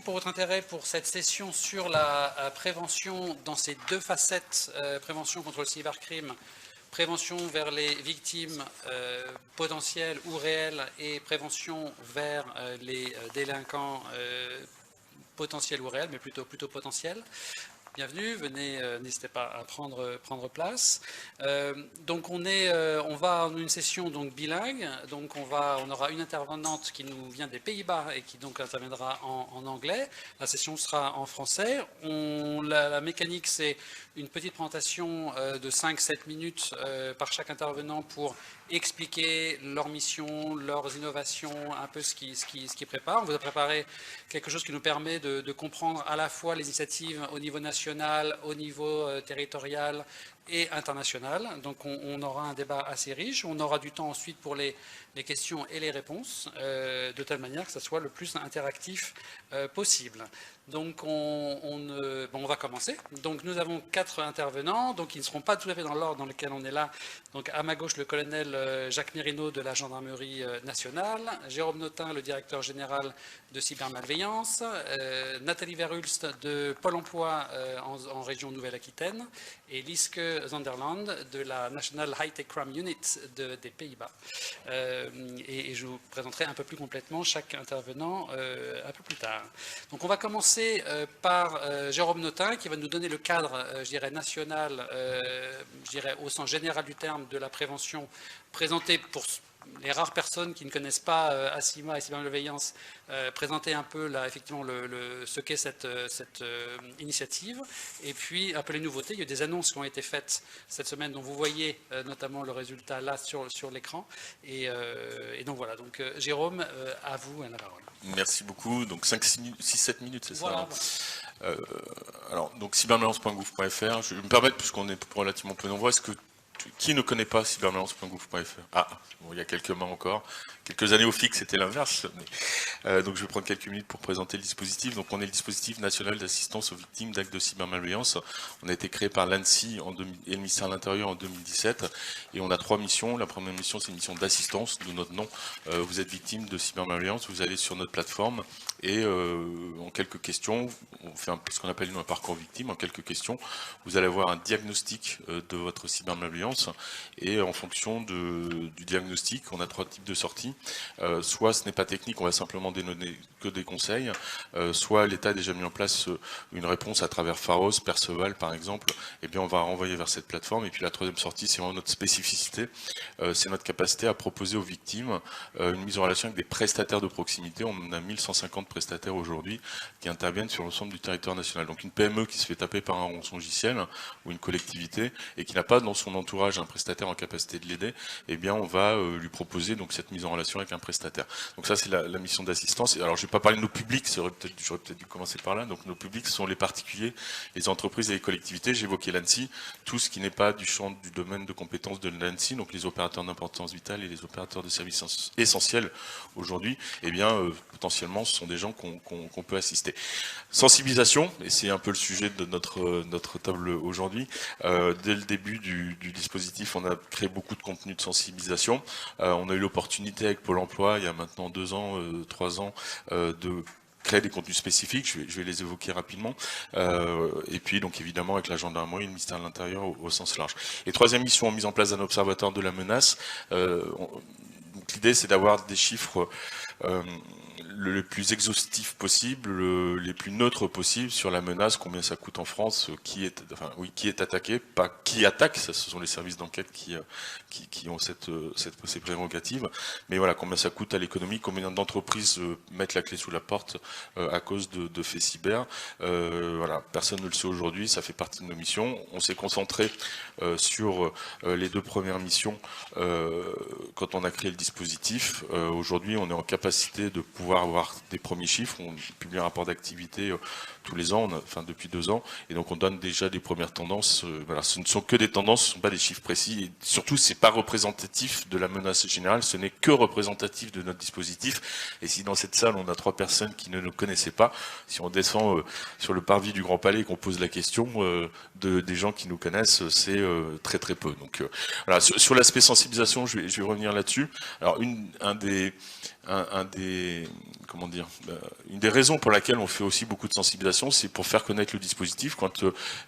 pour votre intérêt pour cette session sur la prévention dans ces deux facettes, prévention contre le cybercrime, prévention vers les victimes potentielles ou réelles et prévention vers les délinquants potentiels ou réels, mais plutôt potentiels. Bienvenue, venez, n'hésitez pas à prendre place. Donc on va en une session donc bilingue, donc on aura une intervenante qui nous vient des Pays-Bas et qui donc interviendra en anglais. La session sera en français. La mécanique, c'est une petite présentation de 5-7 minutes par chaque intervenant pour expliquer leur mission, leurs innovations, un peu ce qu'ils préparent. On vous a préparé quelque chose qui nous permet de comprendre à la fois les initiatives au niveau national, au niveau territorial et international. Donc on aura un débat assez riche. On aura du temps ensuite pour les questions et les réponses, de telle manière que ça soit le plus interactif possible. Donc on va commencer. Donc nous avons 4 intervenants, donc ils ne seront pas tout à fait dans l'ordre dans lequel on est là. Donc à ma gauche, le colonel Jacques Mérino de la Gendarmerie nationale, Jérôme Notin, le directeur général de cybermalveillance, Nathalie Verhulst de Pôle emploi en région Nouvelle-Aquitaine et Liske Zonderland de la National High Tech Crime Unit des Pays-Bas. Et je vous présenterai un peu plus complètement chaque intervenant un peu plus tard. Donc on va commencer par Jérôme Notin qui va nous donner le cadre, je dirais, national, je dirais au sens général du terme de la prévention, présenté pour les rares personnes qui ne connaissent pas ACIMA et cybermalveillance, présenter un peu là, effectivement ce qu'est cette initiative, et puis un peu les nouveautés. Il y a des annonces qui ont été faites cette semaine, dont vous voyez notamment le résultat là sur l'écran. Et donc voilà, donc Jérôme, à vous la parole. Merci beaucoup. Donc 6-7 minutes, c'est voilà, ça alors, donc cybermalveillance.gouv.fr. Je vais me permettre, puisqu'on est relativement peu nombreux, qui ne connaît pas cybermalveillance.gouv.fr? Ah, bon, il y a quelques mains encore. Quelques années au fixe, c'était l'inverse. Donc je vais prendre quelques minutes pour présenter le dispositif. Donc on est le dispositif national d'assistance aux victimes d'actes de cybermalveillance. On a été créé par l'ANSSI et le ministère de l'Intérieur en 2017. Et on a 3 missions. La première mission, c'est une mission d'assistance, d'où notre nom. Vous êtes victime de cybermalveillance, vous allez sur notre plateforme et en quelques questions, on fait ce qu'on appelle un parcours victime. En quelques questions, vous allez avoir un diagnostic de votre cybermalveillance. Et en fonction du diagnostic, on a 3 types de sorties. Soit ce n'est pas technique, on va simplement donner que des conseils, soit l'État a déjà mis en place une réponse à travers Pharos, Perceval par exemple, et bien on va renvoyer vers cette plateforme. Et puis la troisième sortie, c'est vraiment notre spécificité, c'est notre capacité à proposer aux victimes une mise en relation avec des prestataires de proximité. On a 1150 prestataires aujourd'hui qui interviennent sur l'ensemble du territoire national. Donc une PME qui se fait taper par un rançongiciel ou une collectivité et qui n'a pas dans son entourage un prestataire en capacité de l'aider, eh bien on va lui proposer donc cette mise en relation avec un prestataire. Donc ça c'est la mission d'assistance. Alors je ne vais pas parler de nos publics, j'aurais peut-être dû commencer par là. Donc nos publics sont les particuliers, les entreprises et les collectivités. J'évoquais l'ANSSI, tout ce qui n'est pas du champ du domaine de compétences de l'ANSSI, donc les opérateurs d'importance vitale et les opérateurs de services essentiels aujourd'hui, eh bien potentiellement ce sont des gens qu'on peut assister. Sensibilisation, et c'est un peu le sujet de notre table aujourd'hui. Dès le début du dispositif, on a créé beaucoup de contenus de sensibilisation. On a eu l'opportunité avec Pôle emploi, il y a maintenant 2 ans, 3 ans, de créer des contenus spécifiques, je vais les évoquer rapidement, et puis donc évidemment avec la gendarmerie et le ministère de l'Intérieur au sens large. Et troisième mission, mise en place d'un observatoire de la menace. Donc l'idée c'est d'avoir des chiffres le plus exhaustif possible, les plus neutres possible sur la menace, combien ça coûte en France, qui est attaqué, pas qui attaque, ça ce sont les services d'enquête qui ont ces prérogatives, mais voilà, combien ça coûte à l'économie, combien d'entreprises mettent la clé sous la porte à cause de faits cyber. Voilà, personne ne le sait aujourd'hui, ça fait partie de nos missions. On s'est concentré sur les 2 premières missions quand on a créé le dispositif. Aujourd'hui, on est en capacité de pouvoir avoir des premiers chiffres. On publie un rapport d'activité tous les ans, depuis 2 ans, et donc on donne déjà des premières tendances. Voilà, ce ne sont que des tendances, ce ne sont pas des chiffres précis, et surtout c'est pas représentatif de la menace générale, ce n'est que représentatif de notre dispositif. Et si dans cette salle on a 3 personnes qui ne nous connaissaient pas, si on descend sur le parvis du Grand Palais et qu'on pose la question des gens qui nous connaissent, c'est très très peu. Donc voilà, sur l'aspect sensibilisation, je vais revenir là-dessus. Alors un une des raisons pour laquelle on fait aussi beaucoup de sensibilisation, c'est pour faire connaître le dispositif. Quand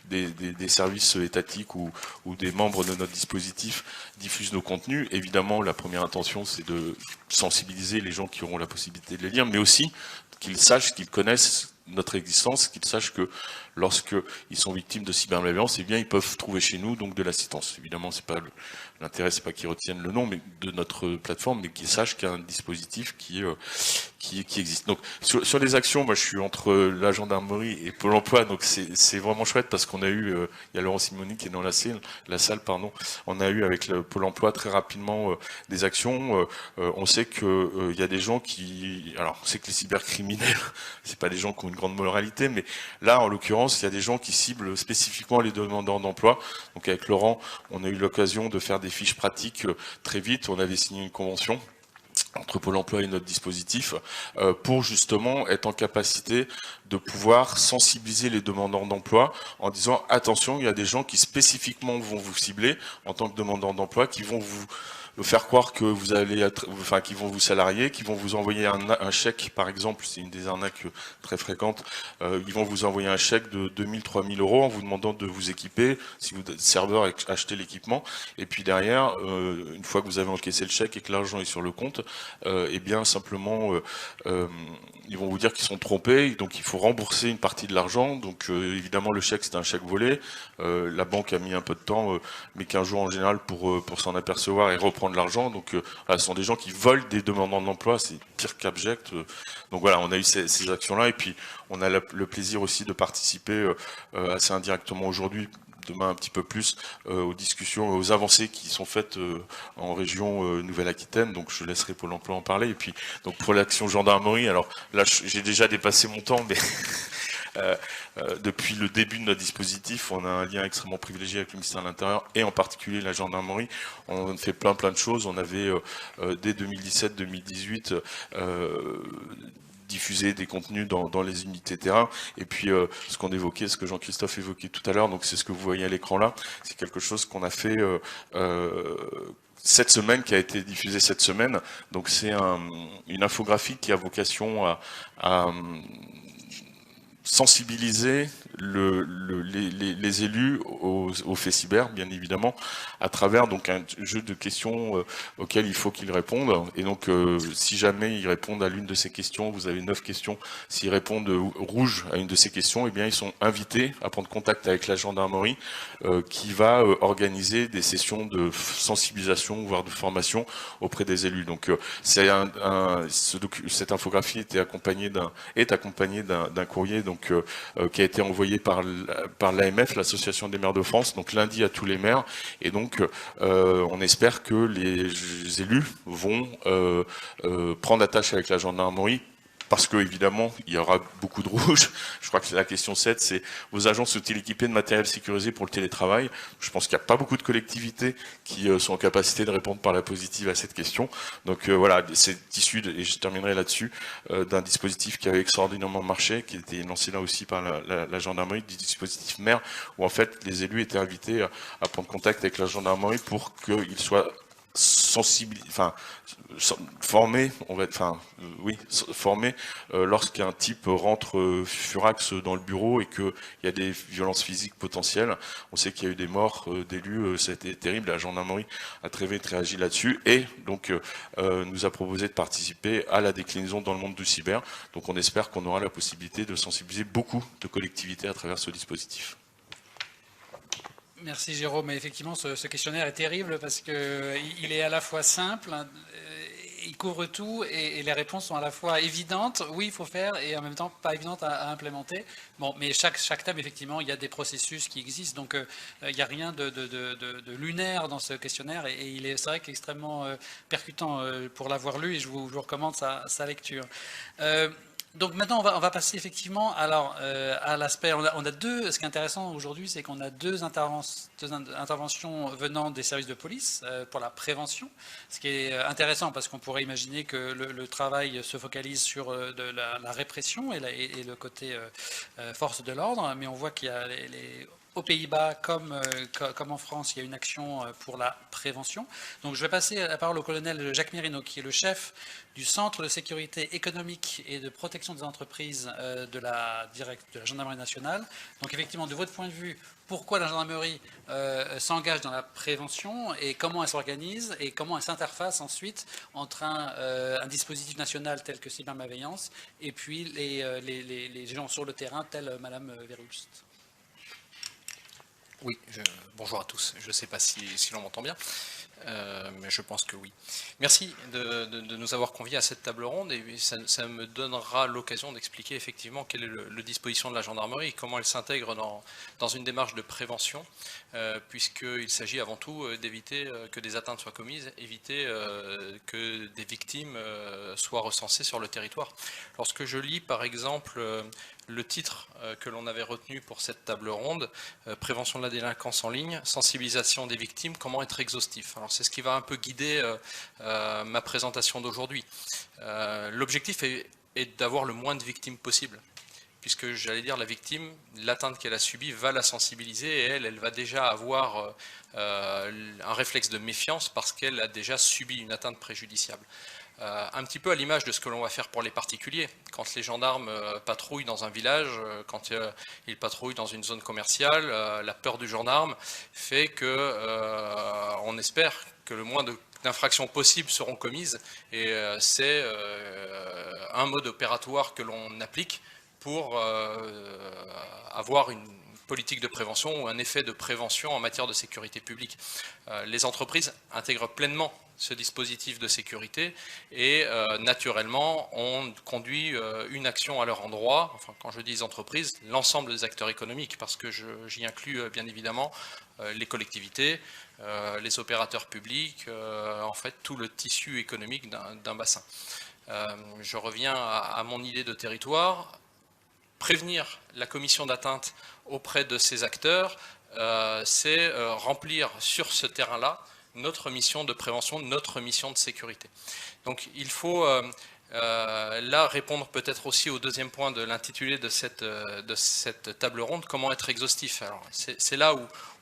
des services étatiques ou des membres de notre dispositif diffusent nos contenus, évidemment, la première intention, c'est de sensibiliser les gens qui auront la possibilité de les lire, mais aussi qu'ils sachent, qu'ils connaissent notre existence, qu'ils sachent que lorsqu'ils sont victimes de cybermalveillance, eh bien, ils peuvent trouver chez nous donc de l'assistance. Évidemment, c'est pas l'intérêt, c'est pas qu'ils retiennent le nom mais de notre plateforme, mais qu'ils sachent qu'il y a un dispositif qui existe. Donc, sur les actions, moi, je suis entre la gendarmerie et Pôle emploi, donc c'est vraiment chouette parce qu'on a eu, il y a Laurent Simoni qui est dans la salle, pardon. On a eu avec le Pôle emploi très rapidement des actions. On sait que il y a des gens alors, on sait que les cybercriminels, c'est pas des gens qui ont une grande moralité, mais là, en l'occurrence, il y a des gens qui ciblent spécifiquement les demandeurs d'emploi. Donc avec Laurent, on a eu l'occasion de faire des fiches pratiques très vite. On avait signé une convention entre Pôle emploi et notre dispositif, pour justement être en capacité de pouvoir sensibiliser les demandeurs d'emploi en disant attention, il y a des gens qui spécifiquement vont vous cibler en tant que demandeur d'emploi, qui vont vous faire croire que vous allez qui vont vous salarier, qui vont vous envoyer un chèque, par exemple, c'est une des arnaques très fréquentes, ils vont vous envoyer un chèque de 2000, 3000 euros en vous demandant de vous équiper, si vous êtes serveur, achetez l'équipement, et puis derrière, une fois que vous avez encaissé le chèque et que l'argent est sur le compte, eh bien simplement, ils vont vous dire qu'ils sont trompés, donc il faut rembourser une partie de l'argent, donc évidemment le chèque c'est un chèque volé, la banque a mis un peu de temps, mais 15 jours en général pour s'en apercevoir et reprendre l'argent, donc ce sont des gens qui volent des demandeurs d'emploi, c'est pire qu'abject, donc voilà, on a eu ces actions-là, et puis on a le plaisir aussi de participer assez indirectement aujourd'hui, demain un petit peu plus, aux discussions, aux avancées qui sont faites en région Nouvelle-Aquitaine, donc je laisserai Pôle emploi en parler, et puis donc pour l'action gendarmerie, alors là j'ai déjà dépassé mon temps, mais depuis le début de notre dispositif, on a un lien extrêmement privilégié avec le ministère de l'Intérieur et en particulier la gendarmerie. On fait plein de choses. On avait dès 2017-2018 diffuser des contenus dans les unités terrain, et puis ce qu'on évoquait, ce que Jean-Christophe évoquait tout à l'heure, donc c'est ce que vous voyez à l'écran là, c'est quelque chose qu'on a fait cette semaine, qui a été diffusée cette semaine, donc c'est une infographie qui a vocation à sensibiliser les élus aux faits cyber, bien évidemment, à travers donc un jeu de questions auxquelles il faut qu'ils répondent. Et donc, si jamais ils répondent à l'une de ces questions, vous avez 9 questions. S'ils répondent rouge à une de ces questions, eh bien, ils sont invités à prendre contact avec la gendarmerie, qui va organiser des sessions de sensibilisation, voire de formation auprès des élus. Donc, cette infographie est accompagnée d'un courrier donc qui a été envoyé par l'AMF, l'Association des maires de France, donc lundi à tous les maires, et donc on espère que les élus vont prendre attache avec la gendarmerie, parce que évidemment il y aura beaucoup de rouge. Je crois que la question 7, c'est vos agents sont-ils équipés de matériel sécurisé pour le télétravail? Je pense qu'il n'y a pas beaucoup de collectivités qui sont en capacité de répondre par la positive à cette question. Donc voilà, c'est issu, et je terminerai là-dessus, d'un dispositif qui avait extraordinairement marché, qui était lancé là aussi par la gendarmerie, du dispositif maire, où en fait les élus étaient invités à prendre contact avec la gendarmerie pour qu'ils soient formés lorsqu'un type rentre furax dans le bureau et qu'il y a des violences physiques potentielles. On sait qu'il y a eu des morts d'élus, ça a été terrible, la gendarmerie a très vite réagi là-dessus, et donc nous a proposé de participer à la déclinaison dans le monde du cyber. Donc on espère qu'on aura la possibilité de sensibiliser beaucoup de collectivités à travers ce dispositif. Merci Jérôme, effectivement ce questionnaire est terrible parce qu'il est à la fois simple, il couvre tout et les réponses sont à la fois évidentes, oui il faut faire, et en même temps pas évidentes à implémenter. Bon, mais chaque thème, effectivement, il y a des processus qui existent, donc il n'y a rien de lunaire dans ce questionnaire, et c'est vrai qu'il est extrêmement percutant pour l'avoir lu, et je vous recommande sa lecture. Donc maintenant, on va passer effectivement à l'aspect. On a deux. Ce qui est intéressant aujourd'hui, c'est qu'on a deux interventions venant des services de police pour la prévention. Ce qui est intéressant parce qu'on pourrait imaginer que le travail se focalise sur la répression et le côté force de l'ordre, mais on voit qu'il y a aux Pays-Bas, comme en France, il y a une action pour la prévention. Donc je vais passer la parole au colonel Jacques Mérino, qui est le chef du Centre de sécurité économique et de protection des entreprises de la Gendarmerie nationale. Donc effectivement, de votre point de vue, pourquoi la gendarmerie s'engage dans la prévention et comment elle s'organise et comment elle s'interface ensuite entre un dispositif national tel que cybermalveillance et puis les gens sur le terrain tels Madame Verhulst. Oui, bonjour à tous. Je ne sais pas si l'on m'entend bien, mais je pense que oui. Merci de nous avoir conviés à cette table ronde et ça me donnera l'occasion d'expliquer effectivement quelle est le disposition de la gendarmerie et comment elle s'intègre dans une démarche de prévention, puisqu'il s'agit avant tout d'éviter que des atteintes soient commises, éviter que des victimes soient recensées sur le territoire. Lorsque je lis par exemple le titre que l'on avait retenu pour cette table ronde, prévention de la délinquance en ligne, sensibilisation des victimes, comment être exhaustif. Alors c'est ce qui va un peu guider ma présentation d'aujourd'hui. L'objectif est d'avoir le moins de victimes possible, puisque j'allais dire la victime, l'atteinte qu'elle a subie va la sensibiliser et elle va déjà avoir un réflexe de méfiance parce qu'elle a déjà subi une atteinte préjudiciable. Un petit peu à l'image de ce que l'on va faire pour les particuliers. Quand les gendarmes patrouillent dans un village, quand ils patrouillent dans une zone commerciale, la peur du gendarme fait que on espère que le moins d'infractions possibles seront commises et c'est un mode opératoire que l'on applique pour avoir une politique de prévention ou un effet de prévention en matière de sécurité publique. Les entreprises intègrent pleinement ce dispositif de sécurité et naturellement on conduit une action à leur endroit, enfin quand je dis entreprises, l'ensemble des acteurs économiques parce que j'y inclus bien évidemment les collectivités, les opérateurs publics, en fait tout le tissu économique d'un bassin. Je reviens à mon idée de territoire. Prévenir la commission d'atteinte auprès de ces acteurs, c'est remplir sur ce terrain-là notre mission de prévention, notre mission de sécurité. Donc il faut là répondre peut-être aussi au deuxième point de l'intitulé de cette table ronde, comment être exhaustif. Alors c'est là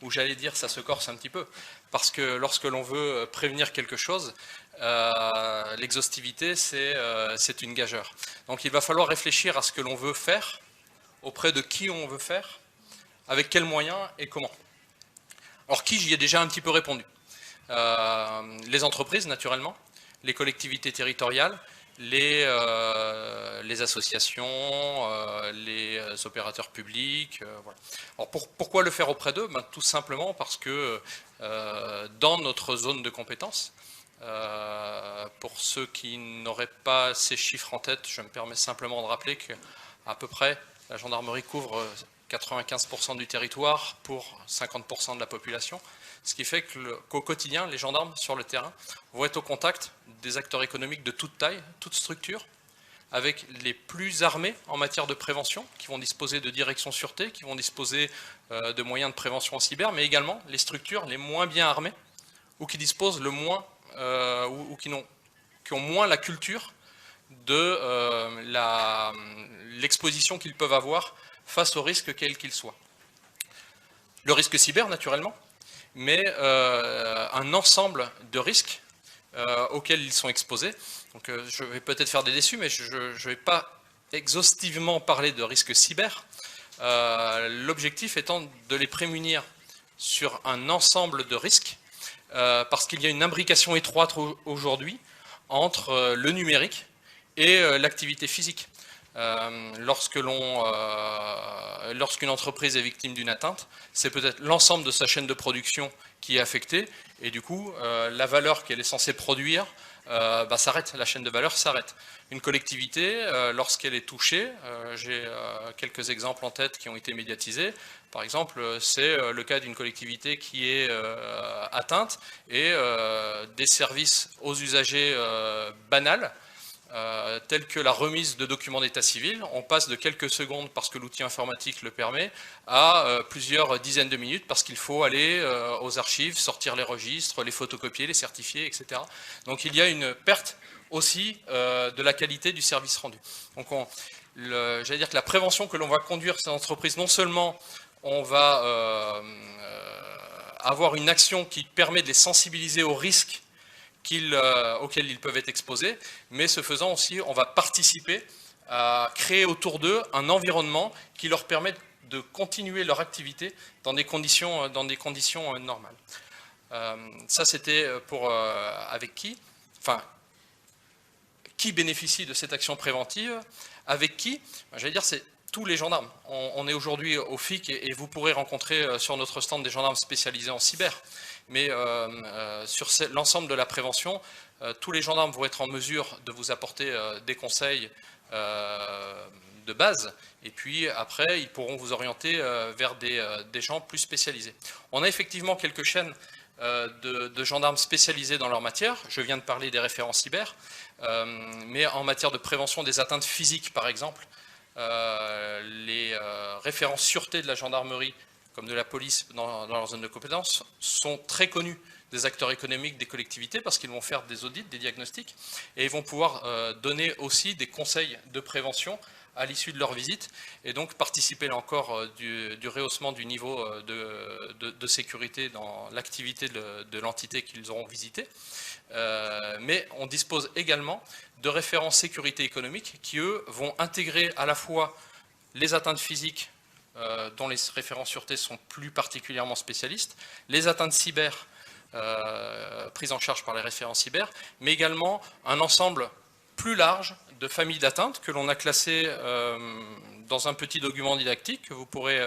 où j'allais dire ça se corse un petit peu, parce que lorsque l'on veut prévenir quelque chose, l'exhaustivité c'est une gageure. Donc il va falloir réfléchir à ce que l'on veut faire, auprès de qui on veut faire, avec quels moyens et comment. Alors qui, j'y ai déjà un petit peu répondu. Les entreprises, naturellement, les collectivités territoriales, les associations, les opérateurs publics. Voilà. Alors pourquoi le faire auprès d'eux? Tout simplement parce que dans notre zone de compétence, pour ceux qui n'auraient pas ces chiffres en tête, je me permets simplement de rappeler qu'à peu près la gendarmerie couvre 95% du territoire pour 50% de la population, ce qui fait qu'au quotidien, les gendarmes sur le terrain vont être au contact des acteurs économiques de toute taille, toute structure, avec les plus armés en matière de prévention, qui vont disposer de directions sûreté, qui vont disposer de moyens de prévention en cyber, mais également les structures les moins bien armées, ou qui disposent le moins, ou qui ont moins la culture de l'exposition qu'ils peuvent avoir face aux risques quels qu'ils soient. Le risque cyber, naturellement, mais un ensemble de risques auxquels ils sont exposés. Donc, je vais peut-être faire des déçus, mais je ne vais pas exhaustivement parler de risques cyber. L'objectif étant de les prémunir sur un ensemble de risques, parce qu'il y a une imbrication étroite aujourd'hui entre le numérique et l'activité physique. Lorsqu'une entreprise est victime d'une atteinte, c'est peut-être l'ensemble de sa chaîne de production qui est affectée, et du coup, la valeur qu'elle est censée produire s'arrête, la chaîne de valeur s'arrête. Une collectivité, lorsqu'elle est touchée, j'ai quelques exemples en tête qui ont été médiatisés. Par exemple, c'est le cas d'une collectivité qui est atteinte et des services aux usagers banals, tels que la remise de documents d'état civil, on passe de quelques secondes parce que l'outil informatique le permet, à plusieurs dizaines de minutes parce qu'il faut aller aux archives, sortir les registres, les photocopier, les certifier, etc. Donc il y a une perte aussi de la qualité du service rendu. Donc j'allais dire que la prévention que l'on va conduire ces entreprises, non seulement on va avoir une action qui permet de les sensibiliser aux risques auxquels ils peuvent être exposés, mais ce faisant aussi, on va participer à créer autour d'eux un environnement qui leur permet de continuer leur activité dans des conditions normales. Ça, c'était pour avec qui, enfin, qui bénéficie de cette action préventive, avec qui, j'allais dire, c'est tous les gendarmes. On est aujourd'hui au FIC et vous pourrez rencontrer sur notre stand des gendarmes spécialisés en cyber. Mais sur l'ensemble de la prévention, tous les gendarmes vont être en mesure de vous apporter des conseils de base, et puis après, ils pourront vous orienter vers des gens plus spécialisés. On a effectivement quelques chaînes de gendarmes spécialisés dans leur matière. Je viens de parler des référents cyber, mais en matière de prévention des atteintes physiques, par exemple, les référents sûreté de la gendarmerie, comme de la police dans leur zone de compétence, sont très connus des acteurs économiques, des collectivités, parce qu'ils vont faire des audits, des diagnostics, et ils vont pouvoir donner aussi des conseils de prévention à l'issue de leur visite, et donc participer là encore du rehaussement du niveau de sécurité dans l'activité de l'entité qu'ils auront visitée. Mais on dispose également de référents sécurité économique qui, eux, vont intégrer à la fois les atteintes physiques, dont les référents sûreté sont plus particulièrement spécialistes, les atteintes cyber, prises en charge par les référents cyber, mais également un ensemble plus large de familles d'atteintes que l'on a classées dans un petit document didactique que vous pourrez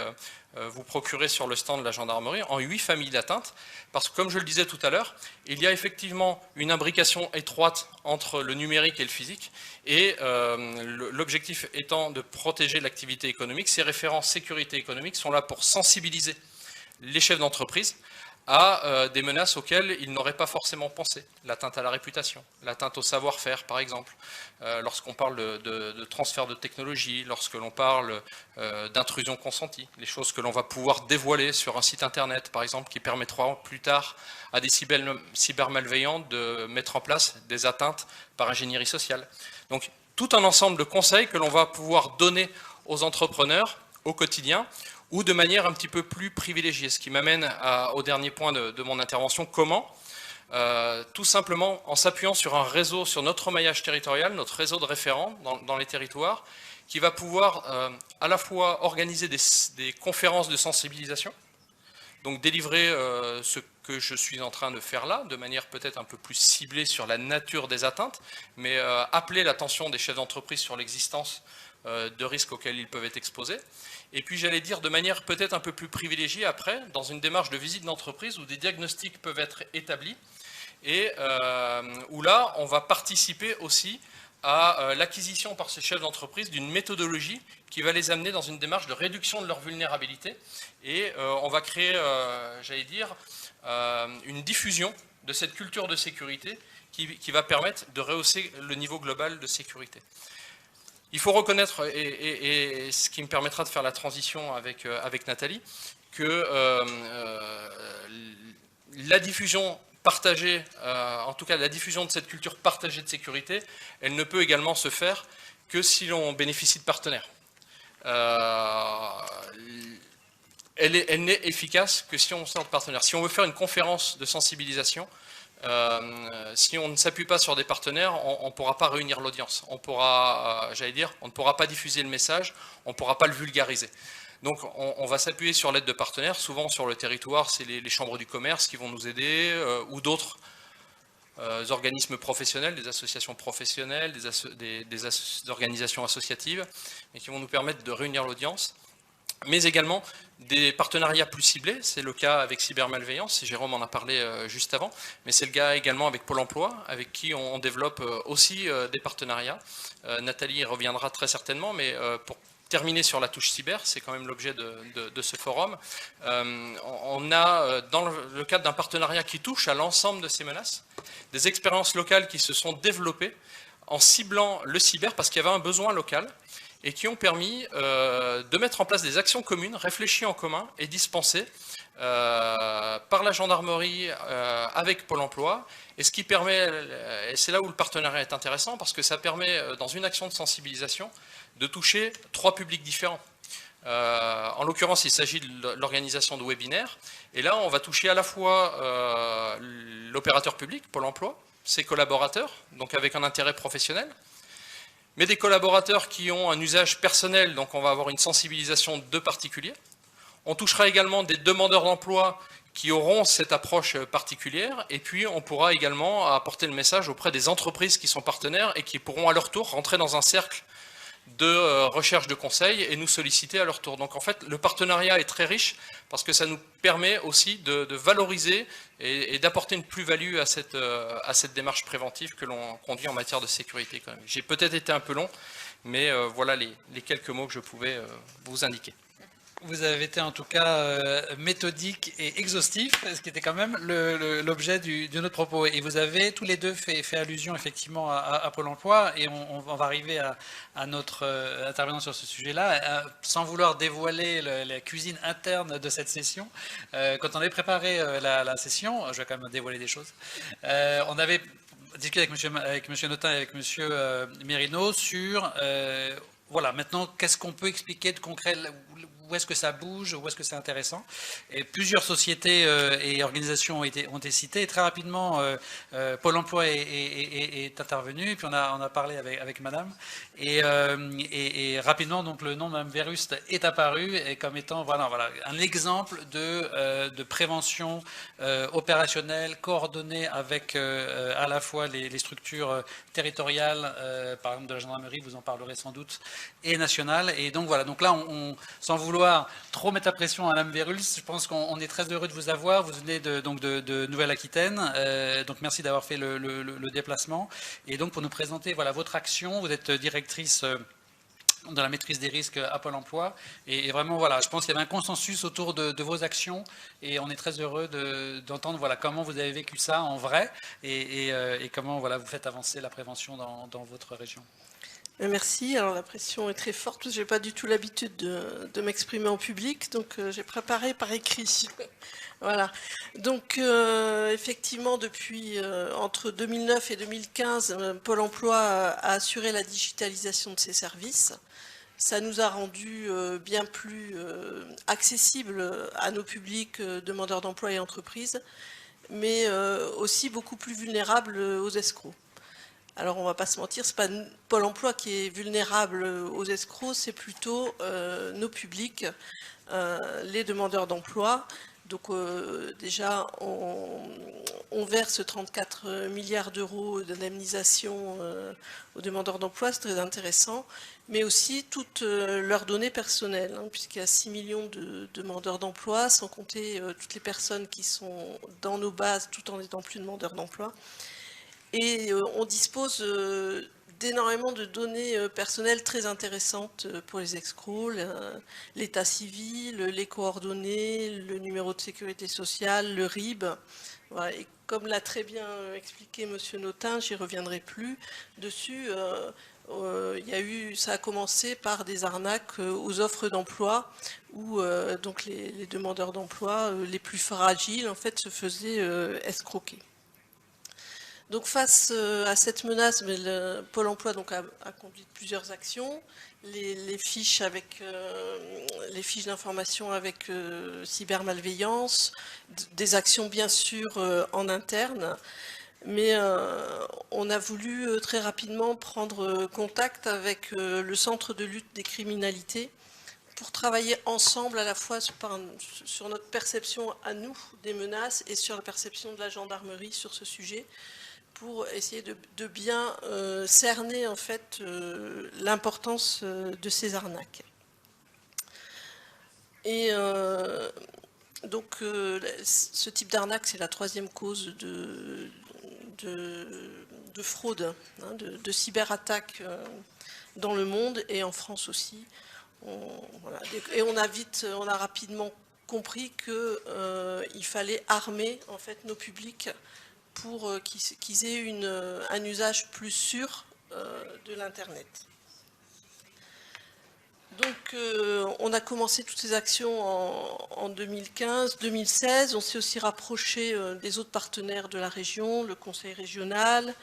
vous procurer sur le stand de la gendarmerie en 8 familles d'atteintes, parce que comme je le disais tout à l'heure, il y a effectivement une imbrication étroite entre le numérique et le physique, et l'objectif étant de protéger l'activité économique. Ces référents sécurité économique sont là pour sensibiliser les chefs d'entreprise à des menaces auxquelles ils n'auraient pas forcément pensé. L'atteinte à la réputation, l'atteinte au savoir-faire par exemple, lorsqu'on parle de transfert de technologie, lorsque l'on parle d'intrusion consentie, les choses que l'on va pouvoir dévoiler sur un site internet par exemple, qui permettra plus tard à des cybermalveillants de mettre en place des atteintes par ingénierie sociale. Donc tout un ensemble de conseils que l'on va pouvoir donner aux entrepreneurs au quotidien, ou de manière un petit peu plus privilégiée. Ce qui m'amène au dernier point de mon intervention. Comment ? Tout simplement en s'appuyant sur un réseau, sur notre maillage territorial, notre réseau de référents dans les territoires, qui va pouvoir à la fois organiser des conférences de sensibilisation, donc délivrer ce que je suis en train de faire là, de manière peut-être un peu plus ciblée sur la nature des atteintes, mais appeler l'attention des chefs d'entreprise sur l'existence de risques auxquels ils peuvent être exposés. Et puis j'allais dire de manière peut-être un peu plus privilégiée après, dans une démarche de visite d'entreprise où des diagnostics peuvent être établis, et où là on va participer aussi à l'acquisition par ces chefs d'entreprise d'une méthodologie qui va les amener dans une démarche de réduction de leur vulnérabilité, et on va créer, j'allais dire, une diffusion de cette culture de sécurité qui va permettre de rehausser le niveau global de sécurité. Il faut reconnaître, et ce qui me permettra de faire la transition avec Nathalie, que la diffusion partagée, en tout cas la diffusion de cette culture partagée de sécurité, elle ne peut également se faire que si l'on bénéficie de partenaires. Elle n'est efficace que si on sort de partenaires. Si on veut faire une conférence de sensibilisation, si on ne s'appuie pas sur des partenaires, on ne pourra pas réunir l'audience. On pourra, j'allais dire, on ne pourra pas diffuser le message, on ne pourra pas le vulgariser. Donc on va s'appuyer sur l'aide de partenaires. Souvent sur le territoire, c'est les chambres du commerce qui vont nous aider, ou d'autres organismes professionnels, des associations professionnelles, des organisations associatives, et qui vont nous permettre de réunir l'audience. Mais également des partenariats plus ciblés, c'est le cas avec Cybermalveillance, Jérôme en a parlé juste avant, mais c'est le cas également avec Pôle emploi, avec qui on développe aussi des partenariats. Nathalie y reviendra très certainement, mais pour terminer sur la touche cyber, c'est quand même l'objet de ce forum, on a, dans le cadre d'un partenariat qui touche à l'ensemble de ces menaces, des expériences locales qui se sont développées en ciblant le cyber parce qu'il y avait un besoin local, et qui ont permis de mettre en place des actions communes, réfléchies en commun et dispensées par la gendarmerie avec Pôle emploi, et ce qui permet, et c'est là où le partenariat est intéressant, parce que ça permet, dans une action de sensibilisation, de toucher 3 publics différents. En l'occurrence, il s'agit de l'organisation de webinaires. Et là, on va toucher à la fois l'opérateur public, Pôle emploi, ses collaborateurs, donc avec un intérêt professionnel, mais des collaborateurs qui ont un usage personnel, donc on va avoir une sensibilisation de particuliers. On touchera également des demandeurs d'emploi qui auront cette approche particulière, et puis on pourra également apporter le message auprès des entreprises qui sont partenaires et qui pourront à leur tour rentrer dans un cercle de recherche de conseils et nous solliciter à leur tour. Donc en fait, le partenariat est très riche parce que ça nous permet aussi de valoriser et d'apporter une plus-value à cette démarche préventive que l'on conduit en matière de sécurité économique. J'ai peut-être été un peu long, mais voilà les quelques mots que je pouvais vous indiquer. Vous avez été en tout cas méthodique et exhaustif, ce qui était quand même l'objet de notre propos. Et vous avez tous les deux fait allusion effectivement à Pôle emploi, et on va arriver à notre intervenant sur ce sujet-là, sans vouloir dévoiler la cuisine interne de cette session. Quand on avait préparé la session, je vais quand même dévoiler des choses, on avait discuté avec monsieur Notin et avec monsieur Mérino sur... voilà, maintenant, qu'est-ce qu'on peut expliquer de concret? Où est-ce que ça bouge? Où est-ce que c'est intéressant? Et plusieurs sociétés et organisations ont été citées. Et très rapidement, Pôle emploi est intervenu. Et puis on a parlé avec madame. Et rapidement, donc, le nom de Mme Verust est apparu et comme étant voilà, un exemple de prévention opérationnelle, coordonnée avec à la fois les structures territoriales, par exemple de la gendarmerie, vous en parlerez sans doute, et nationale. Et donc voilà, donc là, sans vouloir trop mettre la pression à Mme Verus, je pense qu'on est très heureux de vous avoir. Vous venez de Nouvelle-Aquitaine, donc merci d'avoir fait le déplacement. Et donc pour nous présenter voilà, votre action, vous êtes directrice de la maîtrise des risques à Pôle emploi. Et vraiment, voilà, je pense qu'il y avait un consensus autour de vos actions et on est très heureux d'entendre voilà, comment vous avez vécu ça en vrai et comment voilà, vous faites avancer la prévention dans votre région. Merci. Alors la pression est très forte parce que je n'ai pas du tout l'habitude de m'exprimer en public, donc j'ai préparé par écrit. Voilà. Donc effectivement, depuis entre 2009 et 2015, Pôle emploi a assuré la digitalisation de ses services. Ça nous a rendu bien plus accessibles à nos publics demandeurs d'emploi et entreprises, mais aussi beaucoup plus vulnérables aux escrocs. Alors on ne va pas se mentir, ce n'est pas Pôle emploi qui est vulnérable aux escrocs, c'est plutôt nos publics, les demandeurs d'emploi. Donc déjà, on verse 34 milliards d'euros d'indemnisation aux demandeurs d'emploi, c'est très intéressant, mais aussi toutes leurs données personnelles, hein, puisqu'il y a 6 millions de demandeurs d'emploi, sans compter toutes les personnes qui sont dans nos bases tout en n'étant plus demandeurs d'emploi. Et on dispose d'énormément de données personnelles très intéressantes pour les escrocs, l'état civil, les coordonnées, le numéro de sécurité sociale, le RIB. Voilà. Et comme l'a très bien expliqué M. Notin, j'y reviendrai plus dessus, ça a commencé par des arnaques aux offres d'emploi où donc les demandeurs d'emploi les plus fragiles en fait, se faisaient escroquer. Donc face à cette menace, le Pôle emploi donc, a conduit plusieurs actions. Les fiches d'information avec cybermalveillance, des actions bien sûr en interne, mais on a voulu très rapidement prendre contact avec le Centre de lutte des criminalités pour travailler ensemble à la fois sur notre perception à nous des menaces et sur la perception de la gendarmerie sur ce sujet, pour essayer de bien cerner en fait l'importance de ces arnaques. Et donc ce type d'arnaque, c'est la troisième cause de fraude, hein, de cyberattaque dans le monde et en France aussi. Voilà. Et on a rapidement compris qu'il fallait armer en fait nos publics pour qu'ils aient un usage plus sûr de l'Internet. Donc on a commencé toutes ces actions en 2015-2016. On s'est aussi rapproché des autres partenaires de la région, le Conseil régional,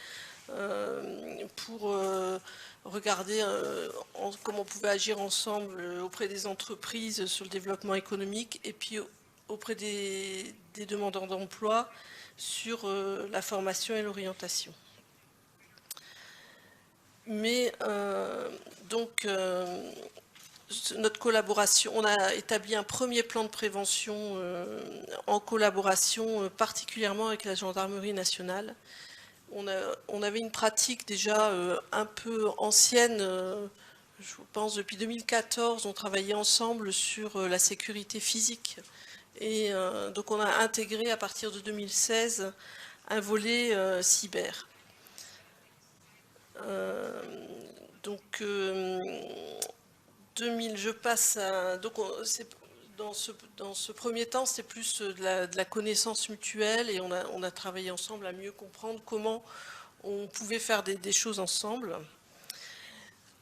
pour regarder comment on pouvait agir ensemble auprès des entreprises sur le développement économique et puis auprès des demandeurs d'emploi sur la formation et l'orientation. Mais donc notre collaboration, on a établi un premier plan de prévention en collaboration particulièrement avec la Gendarmerie nationale. On avait une pratique déjà un peu ancienne, je pense depuis 2014, on travaillait ensemble sur la sécurité physique. Et donc on a intégré à partir de 2016 un volet cyber. Donc je passe à... Donc dans ce premier temps, c'est plus de la connaissance mutuelle et on a travaillé ensemble à mieux comprendre comment on pouvait faire des choses ensemble.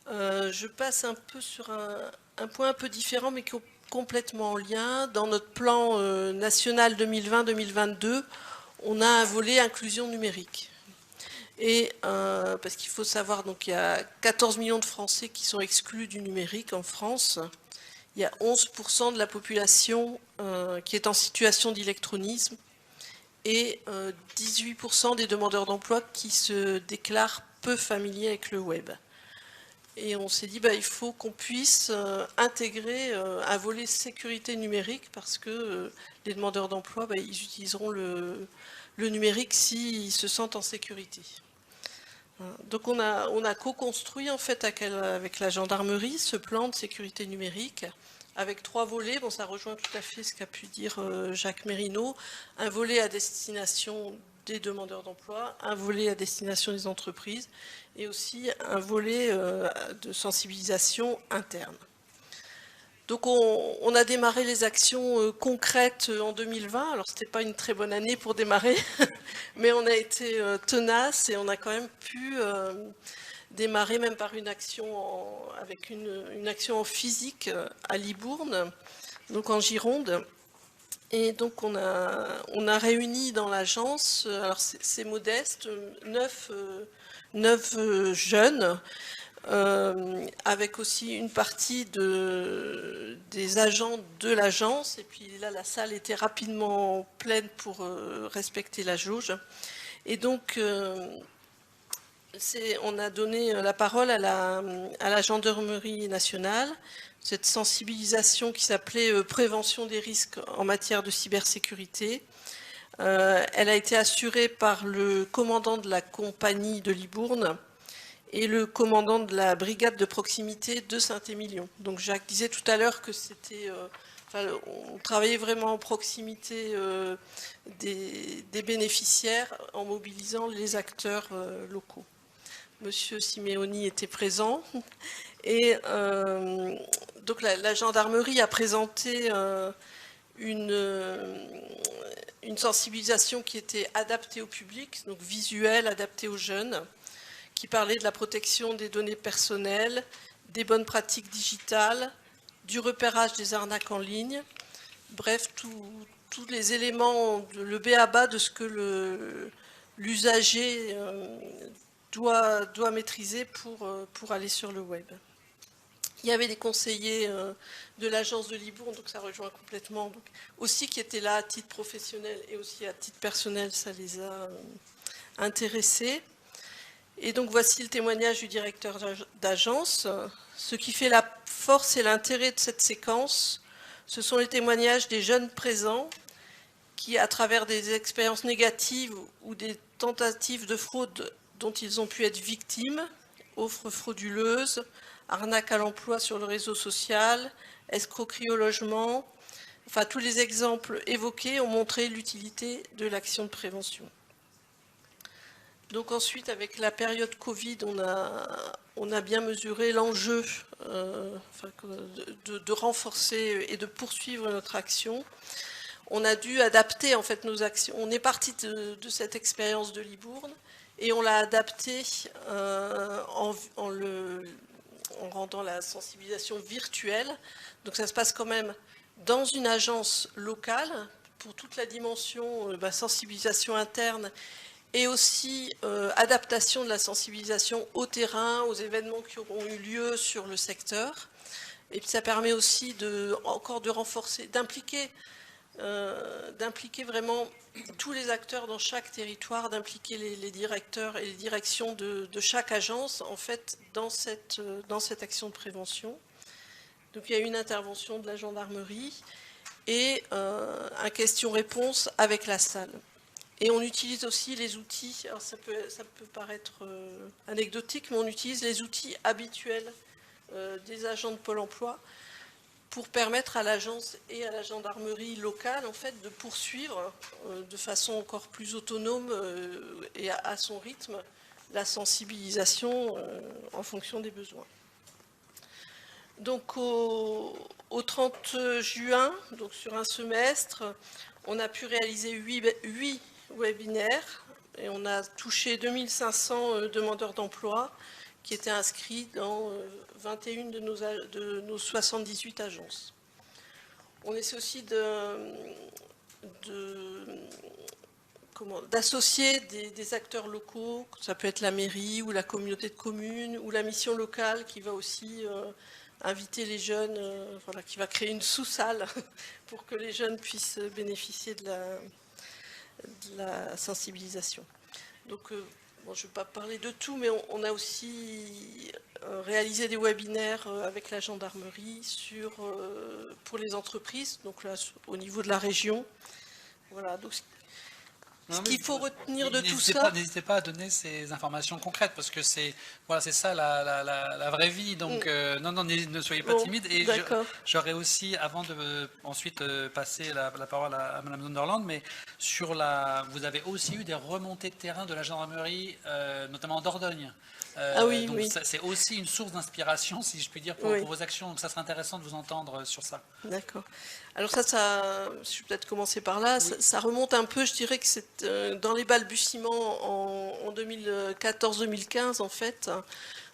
Je passe un peu sur un point un peu différent, mais qui est complètement en lien. Dans notre plan national 2020-2022, on a un volet inclusion numérique. Et parce qu'il faut savoir, donc il y a 14 millions de Français qui sont exclus du numérique en France. Il y a 11% de la population qui est en situation d'électronisme et 18% des demandeurs d'emploi qui se déclarent peu familiers avec le web. Et on s'est dit, il faut qu'on puisse intégrer un volet sécurité numérique parce que les demandeurs d'emploi, ils utiliseront le numérique s'ils se sentent en sécurité. Donc on a co-construit en fait avec la gendarmerie ce plan de sécurité numérique avec 3 volets. Bon, ça rejoint tout à fait ce qu'a pu dire Jacques Mérineau. Un volet à destination des demandeurs d'emploi, un volet à destination des entreprises et aussi un volet de sensibilisation interne. Donc on a démarré les actions concrètes en 2020. Alors c'était pas une très bonne année pour démarrer, mais on a été tenace et on a quand même pu démarrer même par une action avec une action en physique à Libourne, donc en Gironde. Et donc on a réuni dans l'agence, alors c'est modeste, 9 jeunes. Avec aussi une partie des agents de l'agence. Et puis là, la salle était rapidement pleine pour respecter la jauge. Et donc, on a donné la parole à la Gendarmerie nationale, cette sensibilisation qui s'appelait prévention des risques en matière de cybersécurité. Elle a été assurée par le commandant de la compagnie de Libourne et le commandant de la brigade de proximité de Saint-Émilion. Donc Jacques disait tout à l'heure que c'était, on travaillait vraiment en proximité des bénéficiaires en mobilisant les acteurs locaux. Monsieur Simeoni était présent et donc la gendarmerie a présenté une sensibilisation qui était adaptée au public, donc visuelle, adaptée aux jeunes, qui parlait de la protection des données personnelles, des bonnes pratiques digitales, du repérage des arnaques en ligne, bref, tous les éléments, le b.a.-ba de ce que l'usager doit maîtriser pour aller sur le web. Il y avait des conseillers de l'agence de Libourne, donc ça rejoint complètement, donc, aussi qui étaient là à titre professionnel et aussi à titre personnel, ça les a intéressés. Et donc voici le témoignage du directeur d'agence. Ce qui fait la force et l'intérêt de cette séquence, ce sont les témoignages des jeunes présents qui, à travers des expériences négatives ou des tentatives de fraude dont ils ont pu être victimes, offres frauduleuses, arnaques à l'emploi sur le réseau social, escroquerie au logement, enfin tous les exemples évoqués ont montré l'utilité de l'action de prévention. Donc ensuite, avec la période Covid, on a bien mesuré l'enjeu de renforcer et de poursuivre notre action. On a dû adapter en fait nos actions. On est parti de cette expérience de Libourne et on l'a adaptée en rendant la sensibilisation virtuelle. Donc ça se passe quand même dans une agence locale pour toute la dimension sensibilisation interne et aussi adaptation de la sensibilisation au terrain, aux événements qui auront eu lieu sur le secteur. Et puis ça permet aussi encore de renforcer, d'impliquer vraiment tous les acteurs dans chaque territoire, d'impliquer les directeurs et les directions de chaque agence en fait dans cette action de prévention. Donc il y a une intervention de la gendarmerie et un question-réponse avec la salle. Et on utilise aussi les outils, alors ça peut paraître anecdotique, mais on utilise les outils habituels des agents de Pôle emploi pour permettre à l'agence et à la gendarmerie locale en fait, de poursuivre de façon encore plus autonome et à son rythme la sensibilisation en fonction des besoins. Donc au 30 juin, donc sur un semestre, on a pu réaliser 8 webinaires et on a touché 2500 demandeurs d'emploi qui étaient inscrits dans 21 de nos 78 agences. On essaie aussi d'associer des acteurs locaux, ça peut être la mairie ou la communauté de communes ou la mission locale qui va aussi inviter les jeunes, voilà, qui va créer une sous-salle pour que les jeunes puissent bénéficier de la sensibilisation. Donc, bon, je ne vais pas parler de tout, mais on a aussi réalisé des webinaires avec la gendarmerie pour les entreprises, donc là, au niveau de la région. Voilà, donc ce qu'il faut retenir de tout ça... N'hésitez pas à donner ces informations concrètes, parce que c'est ça la vraie vie. Donc, non, ne soyez pas timide. Et j'aurais aussi, avant de ensuite passer la parole à Mme Zonderland, mais vous avez aussi eu des remontées de terrain de la gendarmerie, notamment en Dordogne. Oui, donc oui. C'est aussi une source d'inspiration, si je puis dire, pour vos actions. Donc ça serait intéressant de vous entendre sur ça. D'accord. Alors je vais peut-être commencer par là. Oui. Ça remonte un peu, je dirais que c'est dans les balbutiements en 2014-2015 en fait,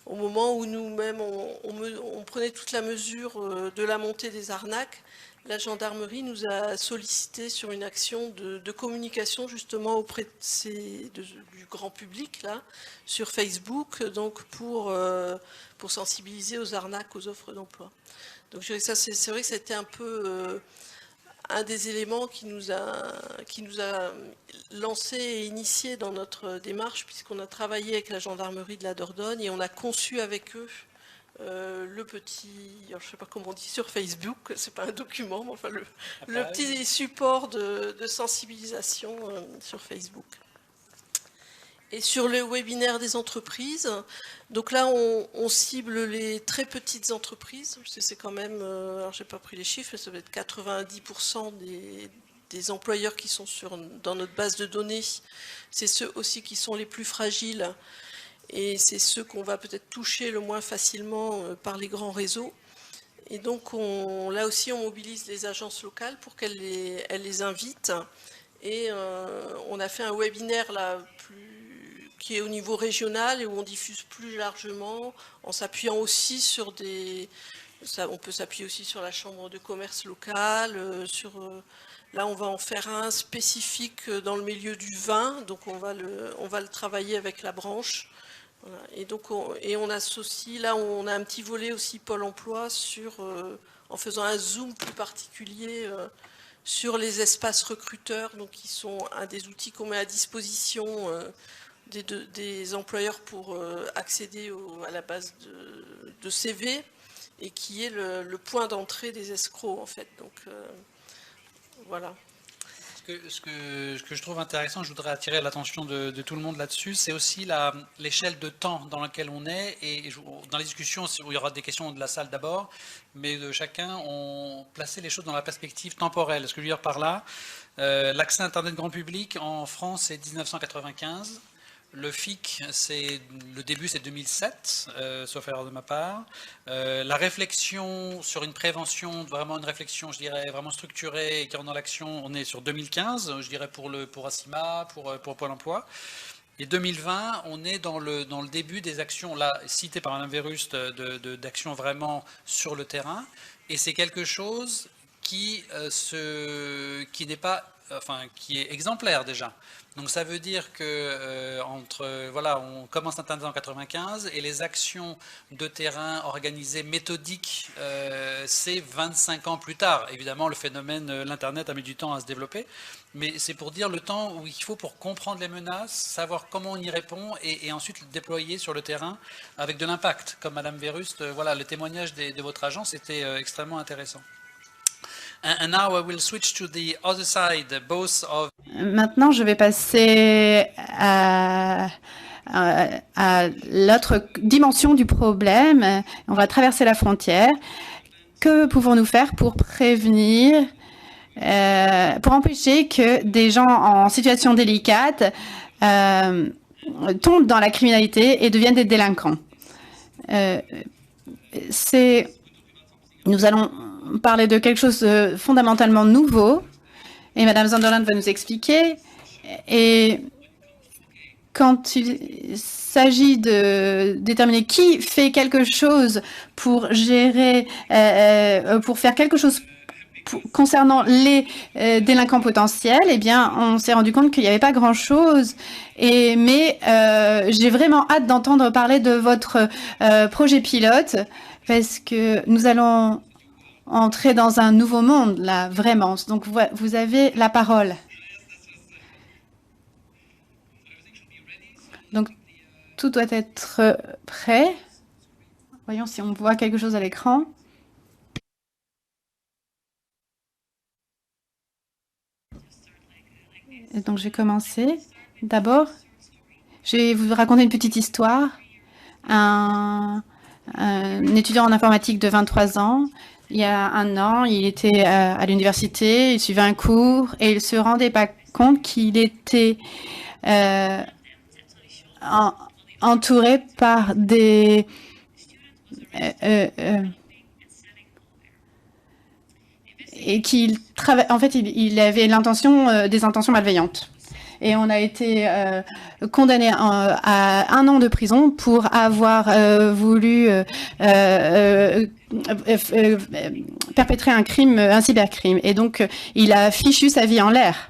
au moment où nous-mêmes on prenait toute la mesure de la montée des arnaques. La gendarmerie nous a sollicité sur une action de communication justement auprès du grand public là, sur Facebook, donc pour sensibiliser aux arnaques, aux offres d'emploi. Donc c'est vrai que c'était un peu un des éléments qui nous a lancé et initié dans notre démarche, puisqu'on a travaillé avec la gendarmerie de la Dordogne et on a conçu avec eux le petit, alors je ne sais pas comment on dit sur Facebook, c'est pas un document, mais enfin le petit support de sensibilisation sur Facebook. Et sur le webinaire des entreprises, donc là on cible les très petites entreprises, c'est quand même, alors j'ai pas pris les chiffres, mais ça va être 90% des employeurs qui sont dans notre base de données, c'est ceux aussi qui sont les plus fragiles. Et c'est ceux qu'on va peut-être toucher le moins facilement par les grands réseaux. Et donc là aussi, on mobilise les agences locales pour qu'elles les invitent. Et on a fait un webinaire là, qui est au niveau régional et où on diffuse plus largement, en s'appuyant aussi sur on peut s'appuyer aussi sur la chambre de commerce locale, là, on va en faire un spécifique dans le milieu du vin, donc on va le travailler avec la branche. Voilà. Et donc on associe, là on a un petit volet aussi Pôle emploi en faisant un zoom plus particulier sur les espaces recruteurs, donc qui sont un des outils qu'on met à disposition des employeurs pour accéder à la base de CV et qui est le point d'entrée des escrocs en fait. Donc voilà. Ce que je trouve intéressant, je voudrais attirer l'attention de tout le monde là-dessus, c'est aussi l'échelle de temps dans laquelle on est. Et dans les discussions, où il y aura des questions de la salle d'abord, mais de chacun, on plaçait les choses dans la perspective temporelle. Ce que je veux dire par là, l'accès Internet grand public en France, c'est 1995. Le FIC, le début c'est 2007, sauf erreur de ma part. La réflexion sur une prévention, vraiment une réflexion, je dirais, vraiment structurée et qui rentre dans l'action, on est sur 2015, je dirais pour ACIMA, pour Pôle emploi. Et 2020, on est dans le début des actions, là, citées par Mme Verust, d'actions vraiment sur le terrain. Et c'est quelque chose qui n'est pas qui est exemplaire déjà. Donc ça veut dire que on commence Internet en 95 et les actions de terrain organisées méthodiques, c'est 25 ans plus tard. Évidemment, le phénomène, l'Internet a mis du temps à se développer, mais c'est pour dire le temps où il faut pour comprendre les menaces, savoir comment on y répond et ensuite le déployer sur le terrain avec de l'impact. Comme Madame Verust, le témoignage de votre agence était extrêmement intéressant. And now I will switch to the other side, both of... Maintenant, je vais passer à l'autre dimension du problème. On va traverser la frontière. Que pouvons-nous faire pour prévenir, pour empêcher que des gens en situation délicate tombent dans la criminalité et deviennent des délinquants? Nous allons parler de quelque chose de fondamentalement nouveau, et Madame Zonderland va nous expliquer. Et quand il s'agit de déterminer qui fait quelque chose pour gérer, pour faire quelque chose concernant les délinquants potentiels, eh bien, on s'est rendu compte qu'il n'y avait pas grand-chose. Mais j'ai vraiment hâte d'entendre parler de votre projet pilote, parce que nous allons entrer dans un nouveau monde, là, vraiment. Donc, vous avez la parole. Donc, tout doit être prêt. Voyons si on voit quelque chose à l'écran. Donc, je vais commencer. D'abord, je vais vous raconter une petite histoire. Un étudiant en informatique de 23 ans, il y a un an, il était à l'université, il suivait un cours et il ne se rendait pas compte qu'il était entouré par des... et qu'il en fait, il avait des intentions malveillantes. Et on a été condamné à 1 an de prison pour avoir voulu perpétrer un cybercrime. Et donc, il a fichu sa vie en l'air.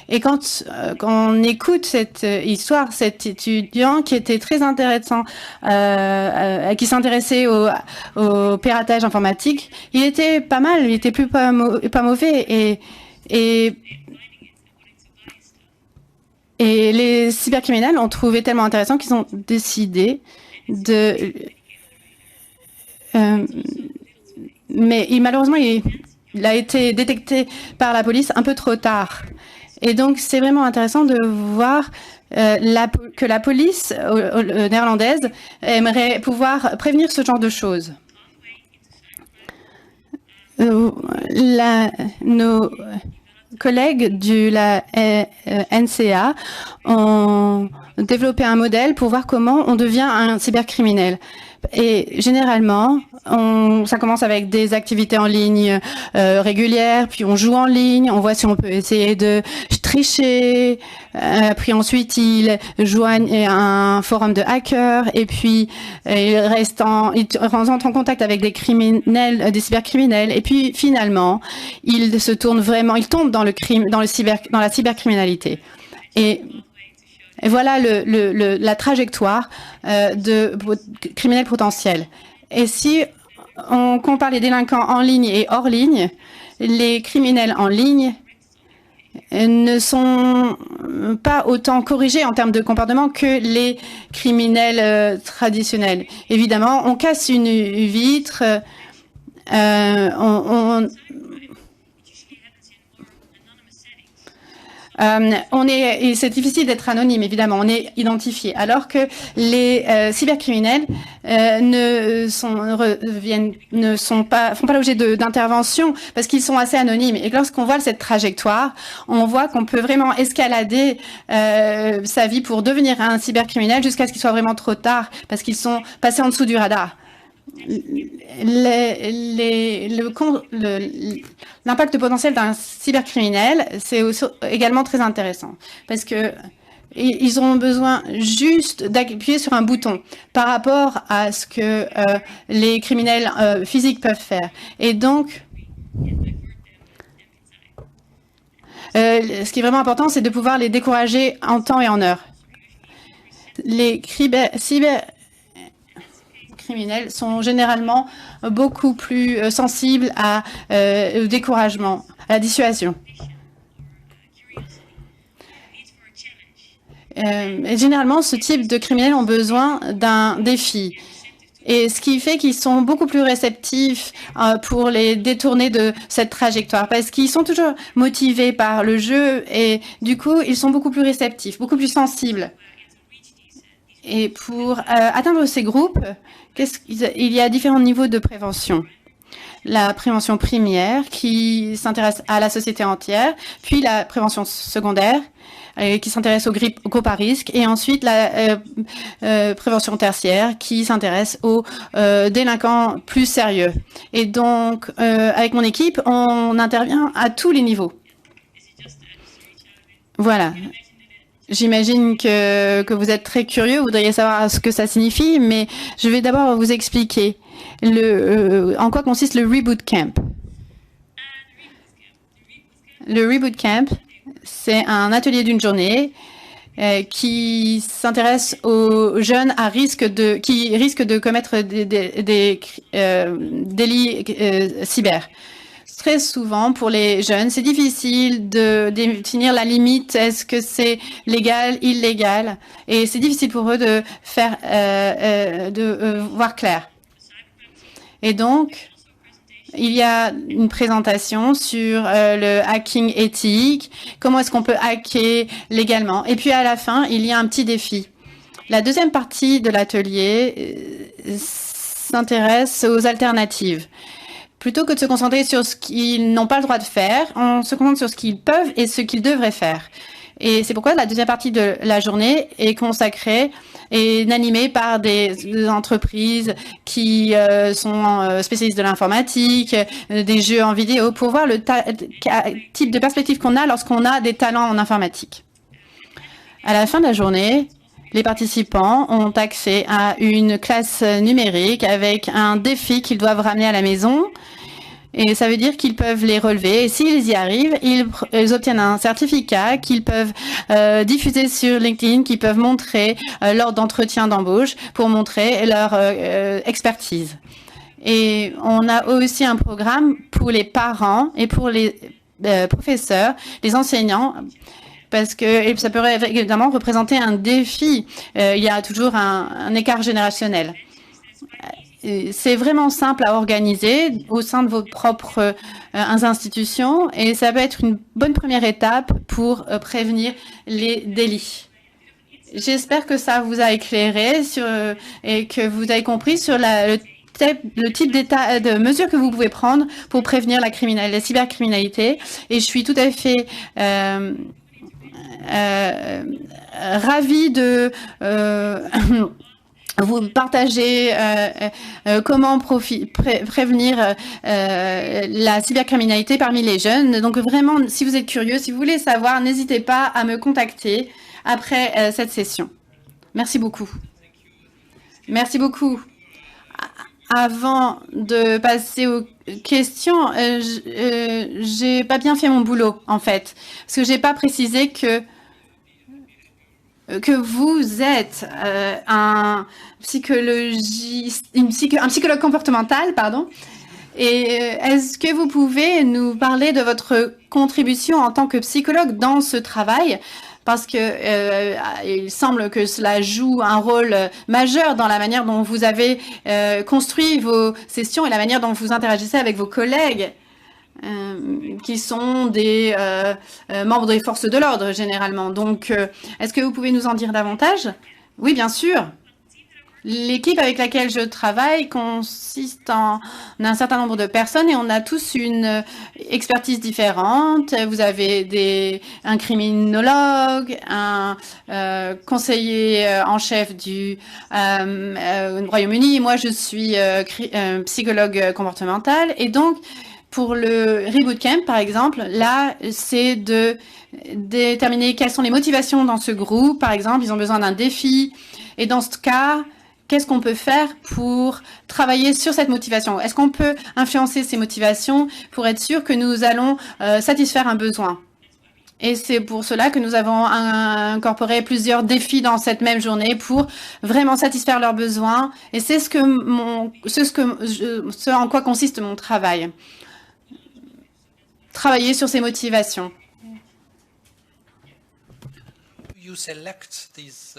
Et quand on écoute cette histoire, cet étudiant qui était très intéressant, qui s'intéressait au piratage informatique, il était pas mal, il était pas mauvais. Et les cybercriminels ont trouvé tellement intéressant qu'ils ont décidé de... mais malheureusement, il a été détecté par la police un peu trop tard. Et donc, c'est vraiment intéressant de voir que la police néerlandaise aimerait pouvoir prévenir ce genre de choses. Nos collègues de la NCA ont développé un modèle pour voir comment on devient un cybercriminel. Et généralement, ça commence avec des activités en ligne régulières, puis on joue en ligne, on voit si on peut essayer de tricher, puis ensuite ils joignent un forum de hackers, et puis ils rentrent en contact avec des criminels, des cybercriminels, et puis finalement, ils se tournent vraiment, ils tombent dans la cybercriminalité. Et voilà la trajectoire de criminels potentiels. Et si on compare les délinquants en ligne et hors ligne, les criminels en ligne ne sont pas autant corrigés en termes de comportement que les criminels traditionnels. Évidemment, on casse une vitre, c'est difficile d'être anonyme, évidemment, on est identifié, alors que les cybercriminels font pas l'objet d'intervention parce qu'ils sont assez anonymes. Et lorsqu'on voit cette trajectoire, on voit qu'on peut vraiment escalader sa vie pour devenir un cybercriminel jusqu'à ce qu'il soit vraiment trop tard parce qu'ils sont passés en dessous du radar. L'impact potentiel d'un cybercriminel, c'est également très intéressant parce que ils auront besoin juste d'appuyer sur un bouton par rapport à ce que les criminels physiques peuvent faire. Et donc, Ce qui est vraiment important, c'est de pouvoir les décourager en temps et en heure. Les cybercriminels sont généralement beaucoup plus sensibles au découragement, à la dissuasion. Généralement, ce type de criminels ont besoin d'un défi. Et ce qui fait qu'ils sont beaucoup plus réceptifs pour les détourner de cette trajectoire, parce qu'ils sont toujours motivés par le jeu et du coup, ils sont beaucoup plus réceptifs, beaucoup plus sensibles. Et pour atteindre ces groupes, il y a différents niveaux de prévention. La prévention primaire qui s'intéresse à la société entière, puis la prévention secondaire qui s'intéresse aux groupes à risque, et ensuite la prévention tertiaire qui s'intéresse aux délinquants plus sérieux. Et donc, avec mon équipe, on intervient à tous les niveaux. Voilà. J'imagine que vous êtes très curieux, vous voudriez savoir ce que ça signifie, mais je vais d'abord vous expliquer en quoi consiste le Reboot Camp. Le Reboot Camp, c'est un atelier d'une journée qui s'intéresse aux jeunes qui risquent de commettre des délits cyber. Très souvent, pour les jeunes, c'est difficile de définir la limite. Est-ce que c'est légal, illégal? Et c'est difficile pour eux de voir clair. Et donc, il y a une présentation sur le hacking éthique, comment est-ce qu'on peut hacker légalement. Et puis à la fin, il y a un petit défi. La deuxième partie de l'atelier s'intéresse aux alternatives. Plutôt que de se concentrer sur ce qu'ils n'ont pas le droit de faire, on se concentre sur ce qu'ils peuvent et ce qu'ils devraient faire. Et c'est pourquoi la deuxième partie de la journée est consacrée et animée par des entreprises qui sont spécialistes de l'informatique, des jeux en vidéo, pour voir le type de perspective qu'on a lorsqu'on a des talents en informatique. À la fin de la journée, les participants ont accès à une classe numérique avec un défi qu'ils doivent ramener à la maison. Et ça veut dire qu'ils peuvent les relever. Et s'ils y arrivent, ils obtiennent un certificat qu'ils peuvent diffuser sur LinkedIn, qu'ils peuvent montrer lors d'entretiens d'embauche pour montrer leur expertise. Et on a aussi un programme pour les parents et pour les professeurs, les enseignants, parce que ça pourrait évidemment représenter un défi. Il y a toujours un écart générationnel. C'est vraiment simple à organiser au sein de vos propres institutions et ça peut être une bonne première étape pour prévenir les délits. J'espère que ça vous a éclairé et que vous avez compris sur le type de mesures que vous pouvez prendre pour prévenir la cybercriminalité. Et je suis tout à fait ravie de vous partager comment prévenir la cybercriminalité parmi les jeunes. Donc vraiment, si vous êtes curieux, si vous voulez savoir, n'hésitez pas à me contacter après cette session. Merci beaucoup. Merci beaucoup. Avant de passer aux questions, j'ai pas bien fait mon boulot, en fait, parce que j'ai pas précisé que vous êtes un psychologue comportemental, pardon. Et est-ce que vous pouvez nous parler de votre contribution en tant que psychologue dans ce travail? Parce que il semble que cela joue un rôle majeur dans la manière dont vous avez construit vos sessions et la manière dont vous interagissez avec vos collègues. Qui sont des membres des forces de l'ordre généralement. Donc, est-ce que vous pouvez nous en dire davantage? Oui, bien sûr. L'équipe avec laquelle je travaille consiste en un certain nombre de personnes et on a tous une expertise différente. Vous avez un criminologue, un conseiller en chef du Royaume-Uni. Moi, je suis psychologue comportemental et donc pour le Reboot Camp, par exemple, là, c'est de déterminer quelles sont les motivations dans ce groupe. Par exemple, ils ont besoin d'un défi. Et dans ce cas, qu'est-ce qu'on peut faire pour travailler sur cette motivation? Est-ce qu'on peut influencer ces motivations pour être sûr que nous allons satisfaire un besoin? Et c'est pour cela que nous avons incorporé plusieurs défis dans cette même journée pour vraiment satisfaire leurs besoins. Et c'est ce en quoi consiste mon travail. Travailler sur ces motivations. You select these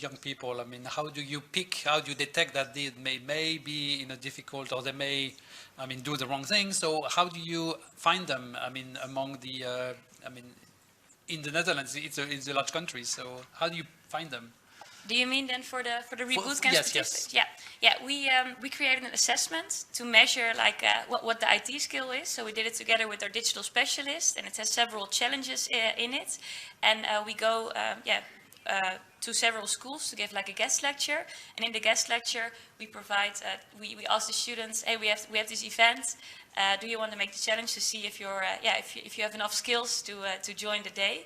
young people? I mean, how do you pick? How do you detect that they may be in a difficult, or they may, I mean, do the wrong thing? So how do you find them? I mean, among the, I mean, in the Netherlands, it's a large country. So how do you find them? Do you mean then for the reboot camp? Yes. Yeah. We created an assessment to measure like what the IT skill is. So we did it together with our digital specialist, and it has several challenges in it. And we go to several schools to give like a guest lecture. And in the guest lecture, we provide we ask the students, hey, we have this event. Do you want to make the challenge to see if you're if you have enough skills to join the day?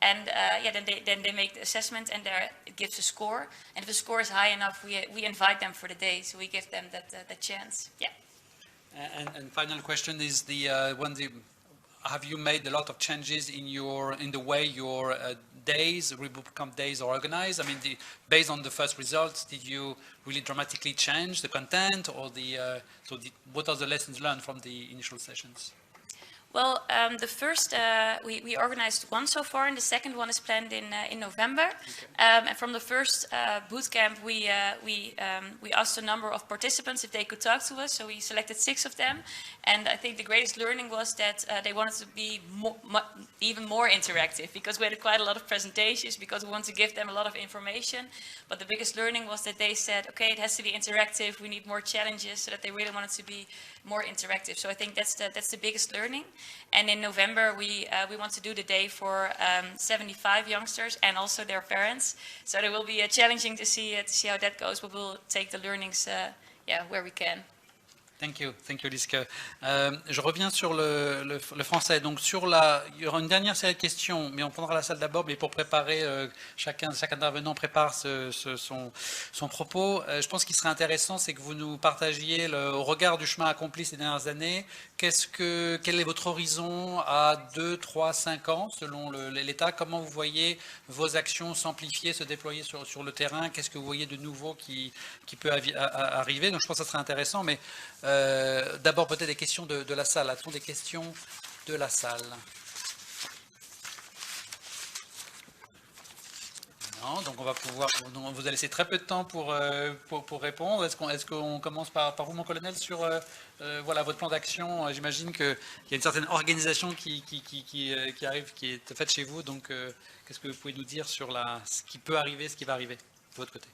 And then they make the assessment, and it gives a score. And if the score is high enough, we invite them for the day. So we give them that chance. Yeah. And final question is have you made a lot of changes in the way your days, Reboot Camp days, are organized? I mean, based on the first results, did you really dramatically change the content, or what are the lessons learned from the initial sessions? Well, the first, we organized one so far, and the second one is planned in November. Okay. And from the first boot camp, we asked a number of participants if they could talk to us, so we selected 6 of them. And I think the greatest learning was that they wanted to be even more interactive, because we had quite a lot of presentations, because we want to give them a lot of information. But the biggest learning was that they said, okay, it has to be interactive, we need more challenges, so that they really wanted to be more interactive. So I think that's the biggest learning. And in November, we want to do the day for 75 youngsters and also their parents. So it will be challenging to see how that goes, but we'll take the learnings where we can. Thank you, Liske. Je reviens sur le français. Donc il y aura une dernière série de questions, mais on prendra la salle d'abord. Mais pour préparer, chaque intervenant prépare son propos. Je pense qu'il serait intéressant, c'est que vous nous partagiez au regard du chemin accompli ces dernières années. Quel est votre horizon à 2, 3, 5 ans selon l'État? Comment vous voyez vos actions s'amplifier, se déployer sur le terrain? Qu'est-ce que vous voyez de nouveau qui peut arriver? Donc je pense que ça serait intéressant, mais d'abord peut-être des questions de la salle. A-t-on des questions de la salle? Non, donc on vous a laissé très peu de temps pour répondre. Est-ce qu'on commence par vous, mon colonel, sur voilà, votre plan d'action? J'imagine qu'il y a une certaine organisation qui arrive, qui est faite chez vous. Donc qu'est-ce que vous pouvez nous dire sur ce qui peut arriver, ce qui va arriver de votre côté?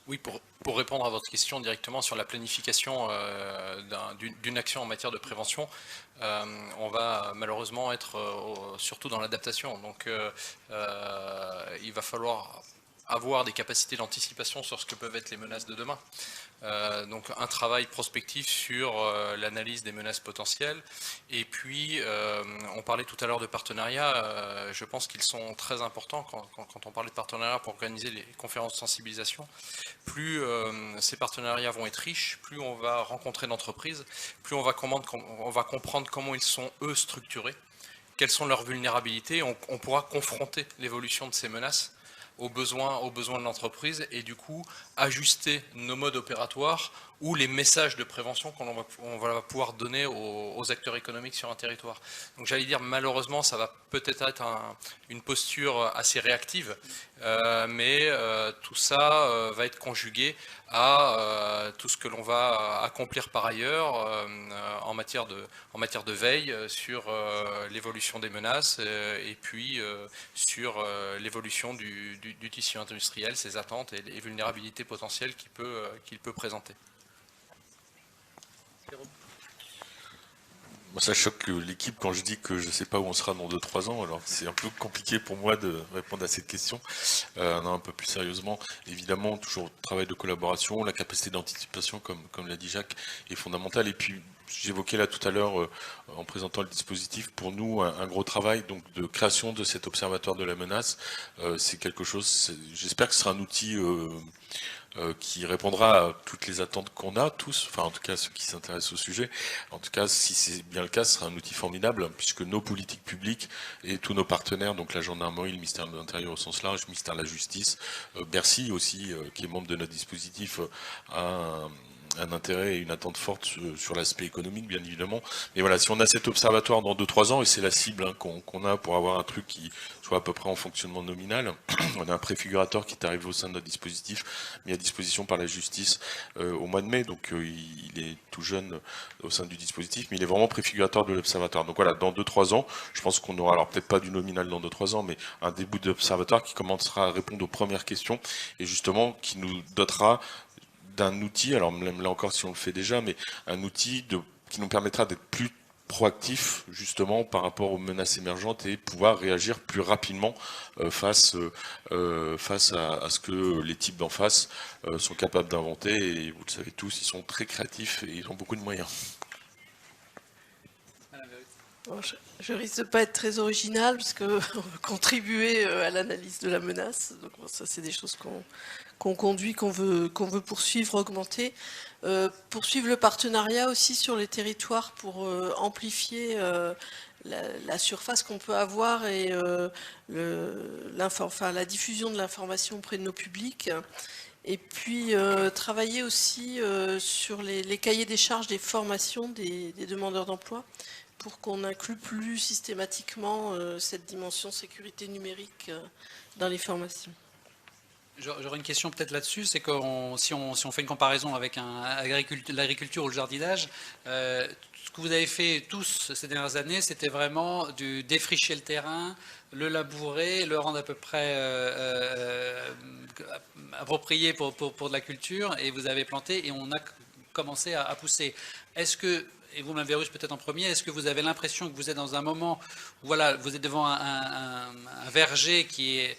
Oui, pour répondre à votre question directement sur la planification d'une action en matière de prévention, on va malheureusement être surtout dans l'adaptation. Donc il va falloir avoir des capacités d'anticipation sur ce que peuvent être les menaces de demain. Donc un travail prospectif sur l'analyse des menaces potentielles. Et puis, on parlait tout à l'heure de partenariats. Je pense qu'ils sont très importants quand on parlait de partenariats pour organiser les conférences de sensibilisation. Plus ces partenariats vont être riches, plus on va rencontrer d'entreprises, plus on va comprendre comment ils sont, eux, structurés, quelles sont leurs vulnérabilités. On pourra confronter l'évolution de ces menaces aux besoins de l'entreprise et du coup ajuster nos modes opératoires ou les messages de prévention qu'on va pouvoir donner aux acteurs économiques sur un territoire. Donc j'allais dire, malheureusement, ça va peut-être être une posture assez réactive, mais tout ça va être conjugué à tout ce que l'on va accomplir par ailleurs en matière de veille sur l'évolution des menaces et puis sur l'évolution du tissu industriel, ses attentes et les vulnérabilités potentielles qu'il peut présenter. Moi, ça choque l'équipe quand je dis que je ne sais pas où on sera dans 2-3 ans, alors c'est un peu compliqué pour moi de répondre à cette question. Non, un peu plus sérieusement, évidemment, toujours le travail de collaboration, la capacité d'anticipation, comme l'a dit Jacques, est fondamentale. Et puis, j'évoquais là tout à l'heure, en présentant le dispositif, pour nous, un gros travail donc de création de cet observatoire de la menace. C'est quelque chose, j'espère que ce sera un outil qui répondra à toutes les attentes qu'on a tous, enfin en tout cas ceux qui s'intéressent au sujet. En tout cas, si c'est bien le cas, ce sera un outil formidable, puisque nos politiques publiques et tous nos partenaires, donc la gendarmerie, le ministère de l'Intérieur au sens large, le ministère de la Justice, Bercy aussi, qui est membre de notre dispositif, a un intérêt et une attente forte sur l'aspect économique, bien évidemment. Mais voilà, si on a cet observatoire dans 2-3 ans, et c'est la cible qu'on a pour avoir un truc qui soit à peu près en fonctionnement nominal, on a un préfigurateur qui est arrivé au sein de notre dispositif, mis à disposition par la justice au mois de mai, donc il est tout jeune au sein du dispositif, mais il est vraiment préfigurateur de l'observatoire. Donc voilà, dans 2-3 ans, je pense qu'on aura, alors peut-être pas du nominal dans 2-3 ans, mais un début d'observatoire qui commencera à répondre aux premières questions, et justement qui nous dotera d'un outil, alors là encore si on le fait déjà, mais un outil qui nous permettra d'être plus proactif justement par rapport aux menaces émergentes et pouvoir réagir plus rapidement face à ce que les types d'en face sont capables d'inventer, et vous le savez tous, ils sont très créatifs et ils ont beaucoup de moyens. Bon, je risque de pas être très original parce que on veut contribuer à l'analyse de la menace. Donc bon, ça c'est des choses qu'on conduit, qu'on veut poursuivre, augmenter. Poursuivre le partenariat aussi sur les territoires pour amplifier la surface qu'on peut avoir et la diffusion de l'information auprès de nos publics. Et puis travailler aussi sur les cahiers des charges des formations des demandeurs d'emploi, pour qu'on inclue plus systématiquement cette dimension sécurité numérique dans les formations. J'aurais une question peut-être là-dessus, c'est que si on fait une comparaison avec l'agriculture ou le jardinage, ce que vous avez fait tous ces dernières années, c'était vraiment du défricher le terrain, le labourer, le rendre à peu près approprié pour de la culture, et vous avez planté et on a commencé à pousser. Est-ce que, et vous m'avez reçu peut-être en premier, est-ce que vous avez l'impression que vous êtes dans un moment où voilà, vous êtes devant un verger qui est,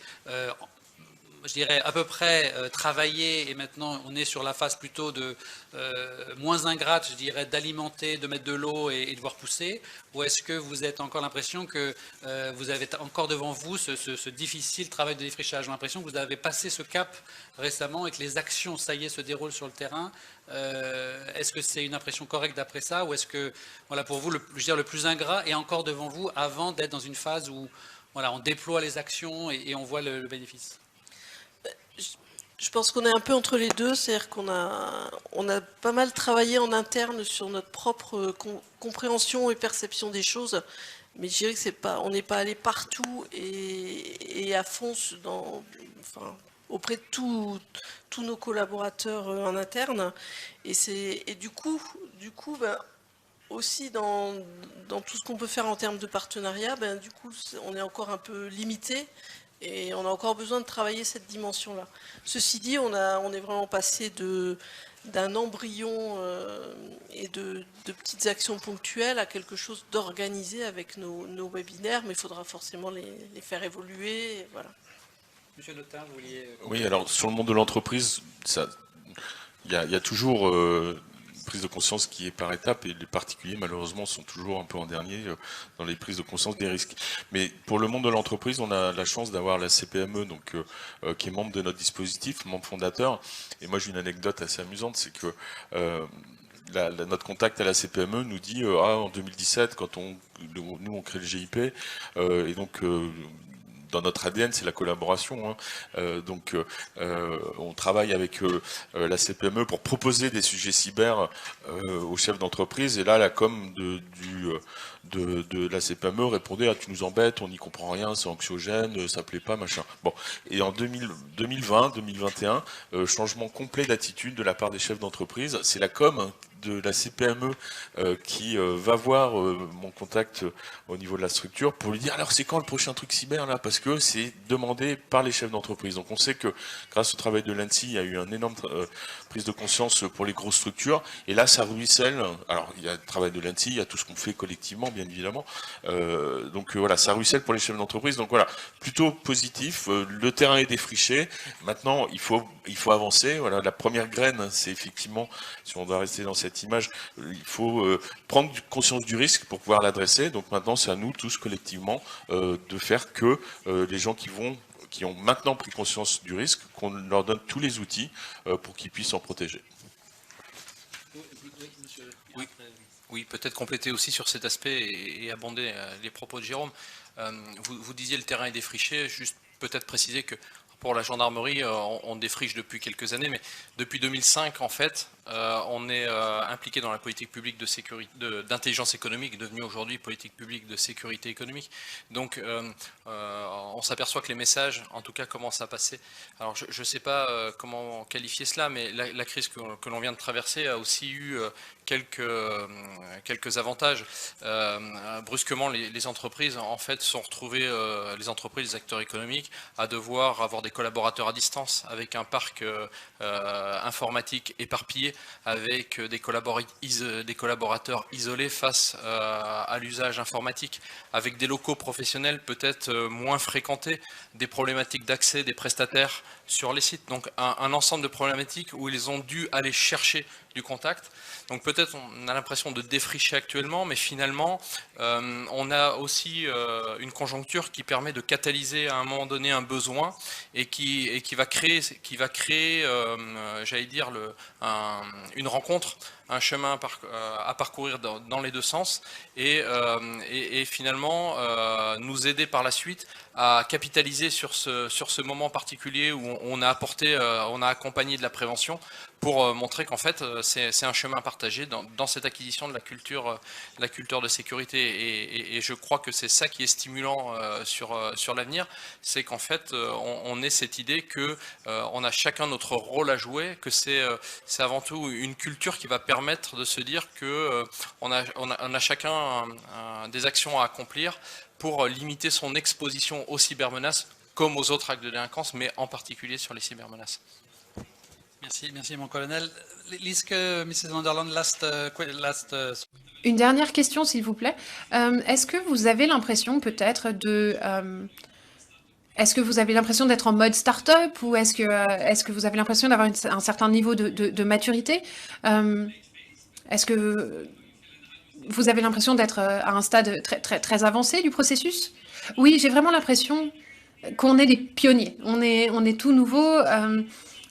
je dirais, à peu près travaillé, et maintenant on est sur la phase plutôt de moins ingrate, je dirais, d'alimenter, de mettre de l'eau et de voir pousser, ou est-ce que vous avez encore l'impression que vous avez encore devant vous ce difficile travail de défrichage? J'ai l'impression que vous avez passé ce cap récemment et que les actions, ça y est, se déroulent sur le terrain. Est-ce que c'est une impression correcte d'après ça, ou est-ce que, voilà, pour vous, le plus ingrat est encore devant vous avant d'être dans une phase où voilà, on déploie les actions et on voit le bénéfice? Je pense qu'on est un peu entre les deux, c'est-à-dire qu'on a pas mal travaillé en interne sur notre propre compréhension et perception des choses, mais je dirais que on n'est pas allé partout et à fond auprès de tous nos collaborateurs en interne, et du coup ben, aussi dans tout ce qu'on peut faire en termes de partenariat, ben, du coup on est encore un peu limité. Et on a encore besoin de travailler cette dimension-là. Ceci dit, on est vraiment passé d'un embryon et de petites actions ponctuelles à quelque chose d'organisé avec nos webinaires, mais il faudra forcément les faire évoluer. Voilà. Monsieur Notin, vous vouliez... Oui, alors sur le monde de l'entreprise, il y a toujours prise de conscience qui est par étapes, et les particuliers malheureusement sont toujours un peu en dernier dans les prises de conscience des risques. Mais pour le monde de l'entreprise, on a la chance d'avoir la CPME, donc qui est membre de notre dispositif, membre fondateur. Et moi j'ai une anecdote assez amusante, c'est que notre contact à la CPME nous dit en 2017, quand nous on crée le GIP, et donc dans notre ADN, c'est la collaboration. Donc, on travaille avec la CPME pour proposer des sujets cyber aux chefs d'entreprise. Et là, la com de la CPME répondait: ah, tu nous embêtes, on n'y comprend rien, c'est anxiogène, ça plaît pas, machin. Bon. Et en 2020, 2021, changement complet d'attitude de la part des chefs d'entreprise. C'est la com de la CPME qui va voir mon contact au niveau de la structure pour lui dire: alors c'est quand le prochain truc cyber là, parce que c'est demandé par les chefs d'entreprise. Donc on sait que grâce au travail de l'ANSSI, il y a eu une énorme prise de conscience pour les grosses structures, et là ça ruisselle. Alors il y a le travail de l'ANSSI, il y a tout ce qu'on fait collectivement bien évidemment, donc voilà, ça ruisselle pour les chefs d'entreprise. Donc voilà, plutôt positif, le terrain est défriché, maintenant il faut avancer. Voilà, la première graine, c'est effectivement, si on doit rester dans cette image, il faut prendre conscience du risque pour pouvoir l'adresser. Donc maintenant c'est à nous tous collectivement de faire que les gens qui vont qui ont maintenant pris conscience du risque, qu'on leur donne tous les outils pour qu'ils puissent s'en protéger. Oui, peut-être compléter aussi sur cet aspect et abonder les propos de Jérôme. Vous disiez le terrain est défriché, juste peut-être préciser que pour la gendarmerie, on défriche depuis quelques années, mais depuis 2005, en fait, on est impliqué dans la politique publique de sécurité, d'intelligence économique, devenue aujourd'hui politique publique de sécurité économique. Donc, on s'aperçoit que les messages, en tout cas, commencent à passer. Alors, je ne sais pas comment qualifier cela, mais la crise que l'on vient de traverser a aussi eu quelques avantages. Brusquement, les entreprises, en fait, sont retrouvées, les entreprises, les acteurs économiques, à devoir avoir des collaborateurs à distance, avec un parc informatique éparpillé, avec des collaborateurs isolés face à l'usage informatique, avec des locaux professionnels peut-être moins fréquentés, des problématiques d'accès des prestataires sur les sites. Donc un ensemble de problématiques où ils ont dû aller chercher du contact. Donc peut-être on a l'impression de défricher actuellement, mais finalement on a aussi une conjoncture qui permet de catalyser à un moment donné un besoin et qui va créer j'allais dire, une rencontre, un chemin à parcourir dans les deux sens et finalement nous aider par la suite à capitaliser sur ce moment particulier où on a accompagné de la prévention pour montrer qu'en fait c'est un chemin partagé dans cette acquisition de la culture de sécurité et je crois que c'est ça qui est stimulant sur l'avenir, c'est qu'en fait on ait cette idée que on a chacun notre rôle à jouer, que c'est avant tout une culture qui va permettre de se dire que on a chacun des actions à accomplir pour limiter son exposition aux cybermenaces comme aux autres actes de délinquance, mais en particulier sur les cybermenaces. Merci mon colonel. Liske, Mrs. Vanderland, last. Une dernière question, s'il vous plaît. Est-ce que vous avez l'impression peut-être est-ce que vous avez l'impression d'être en mode start-up ou est-ce que vous avez l'impression d'avoir un certain niveau de maturité? Est-ce que vous avez l'impression d'être à un stade très avancé du processus? Oui, j'ai vraiment l'impression qu'on est des pionniers. On est tout nouveau.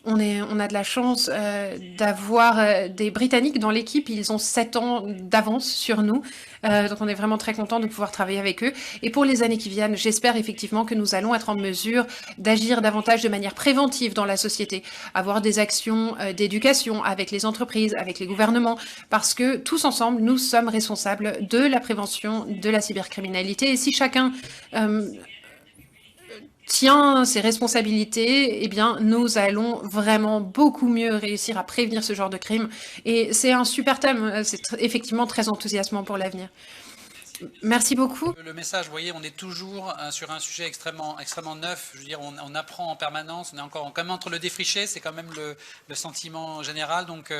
On a de la chance d'avoir des Britanniques dans l'équipe. Ils ont 7 ans d'avance sur nous. Donc on est vraiment très content de pouvoir travailler avec eux. Et pour les années qui viennent, j'espère effectivement que nous allons être en mesure d'agir davantage de manière préventive dans la société, avoir des actions d'éducation avec les entreprises, avec les gouvernements, parce que tous ensemble, nous sommes responsables de la prévention de la cybercriminalité. Et si chacun tient ses responsabilités, eh bien, nous allons vraiment beaucoup mieux réussir à prévenir ce genre de crime. Et c'est un super thème, c'est effectivement très enthousiasmant pour l'avenir. Merci beaucoup. Le message, vous voyez, on est toujours sur un sujet extrêmement neuf. Je veux dire, on apprend en permanence. On est encore quand même entre le défriché, c'est quand même le sentiment général. Donc,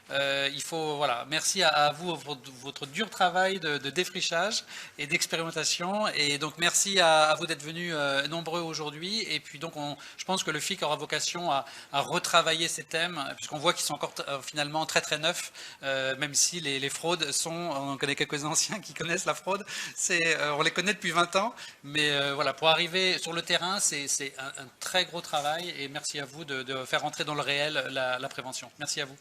il faut, voilà, merci à vous, votre dur travail de défrichage et d'expérimentation. Et donc, merci à vous d'être venus nombreux aujourd'hui. Et puis, donc, je pense que le FIC aura vocation à retravailler ces thèmes, puisqu'on voit qu'ils sont encore finalement très neufs, même si les fraudes on connaît quelques anciens qui connaissent la fraude. On les connaît depuis 20 ans, mais voilà, pour arriver sur le terrain, c'est un très gros travail et merci à vous de faire rentrer dans le réel la prévention. Merci à vous.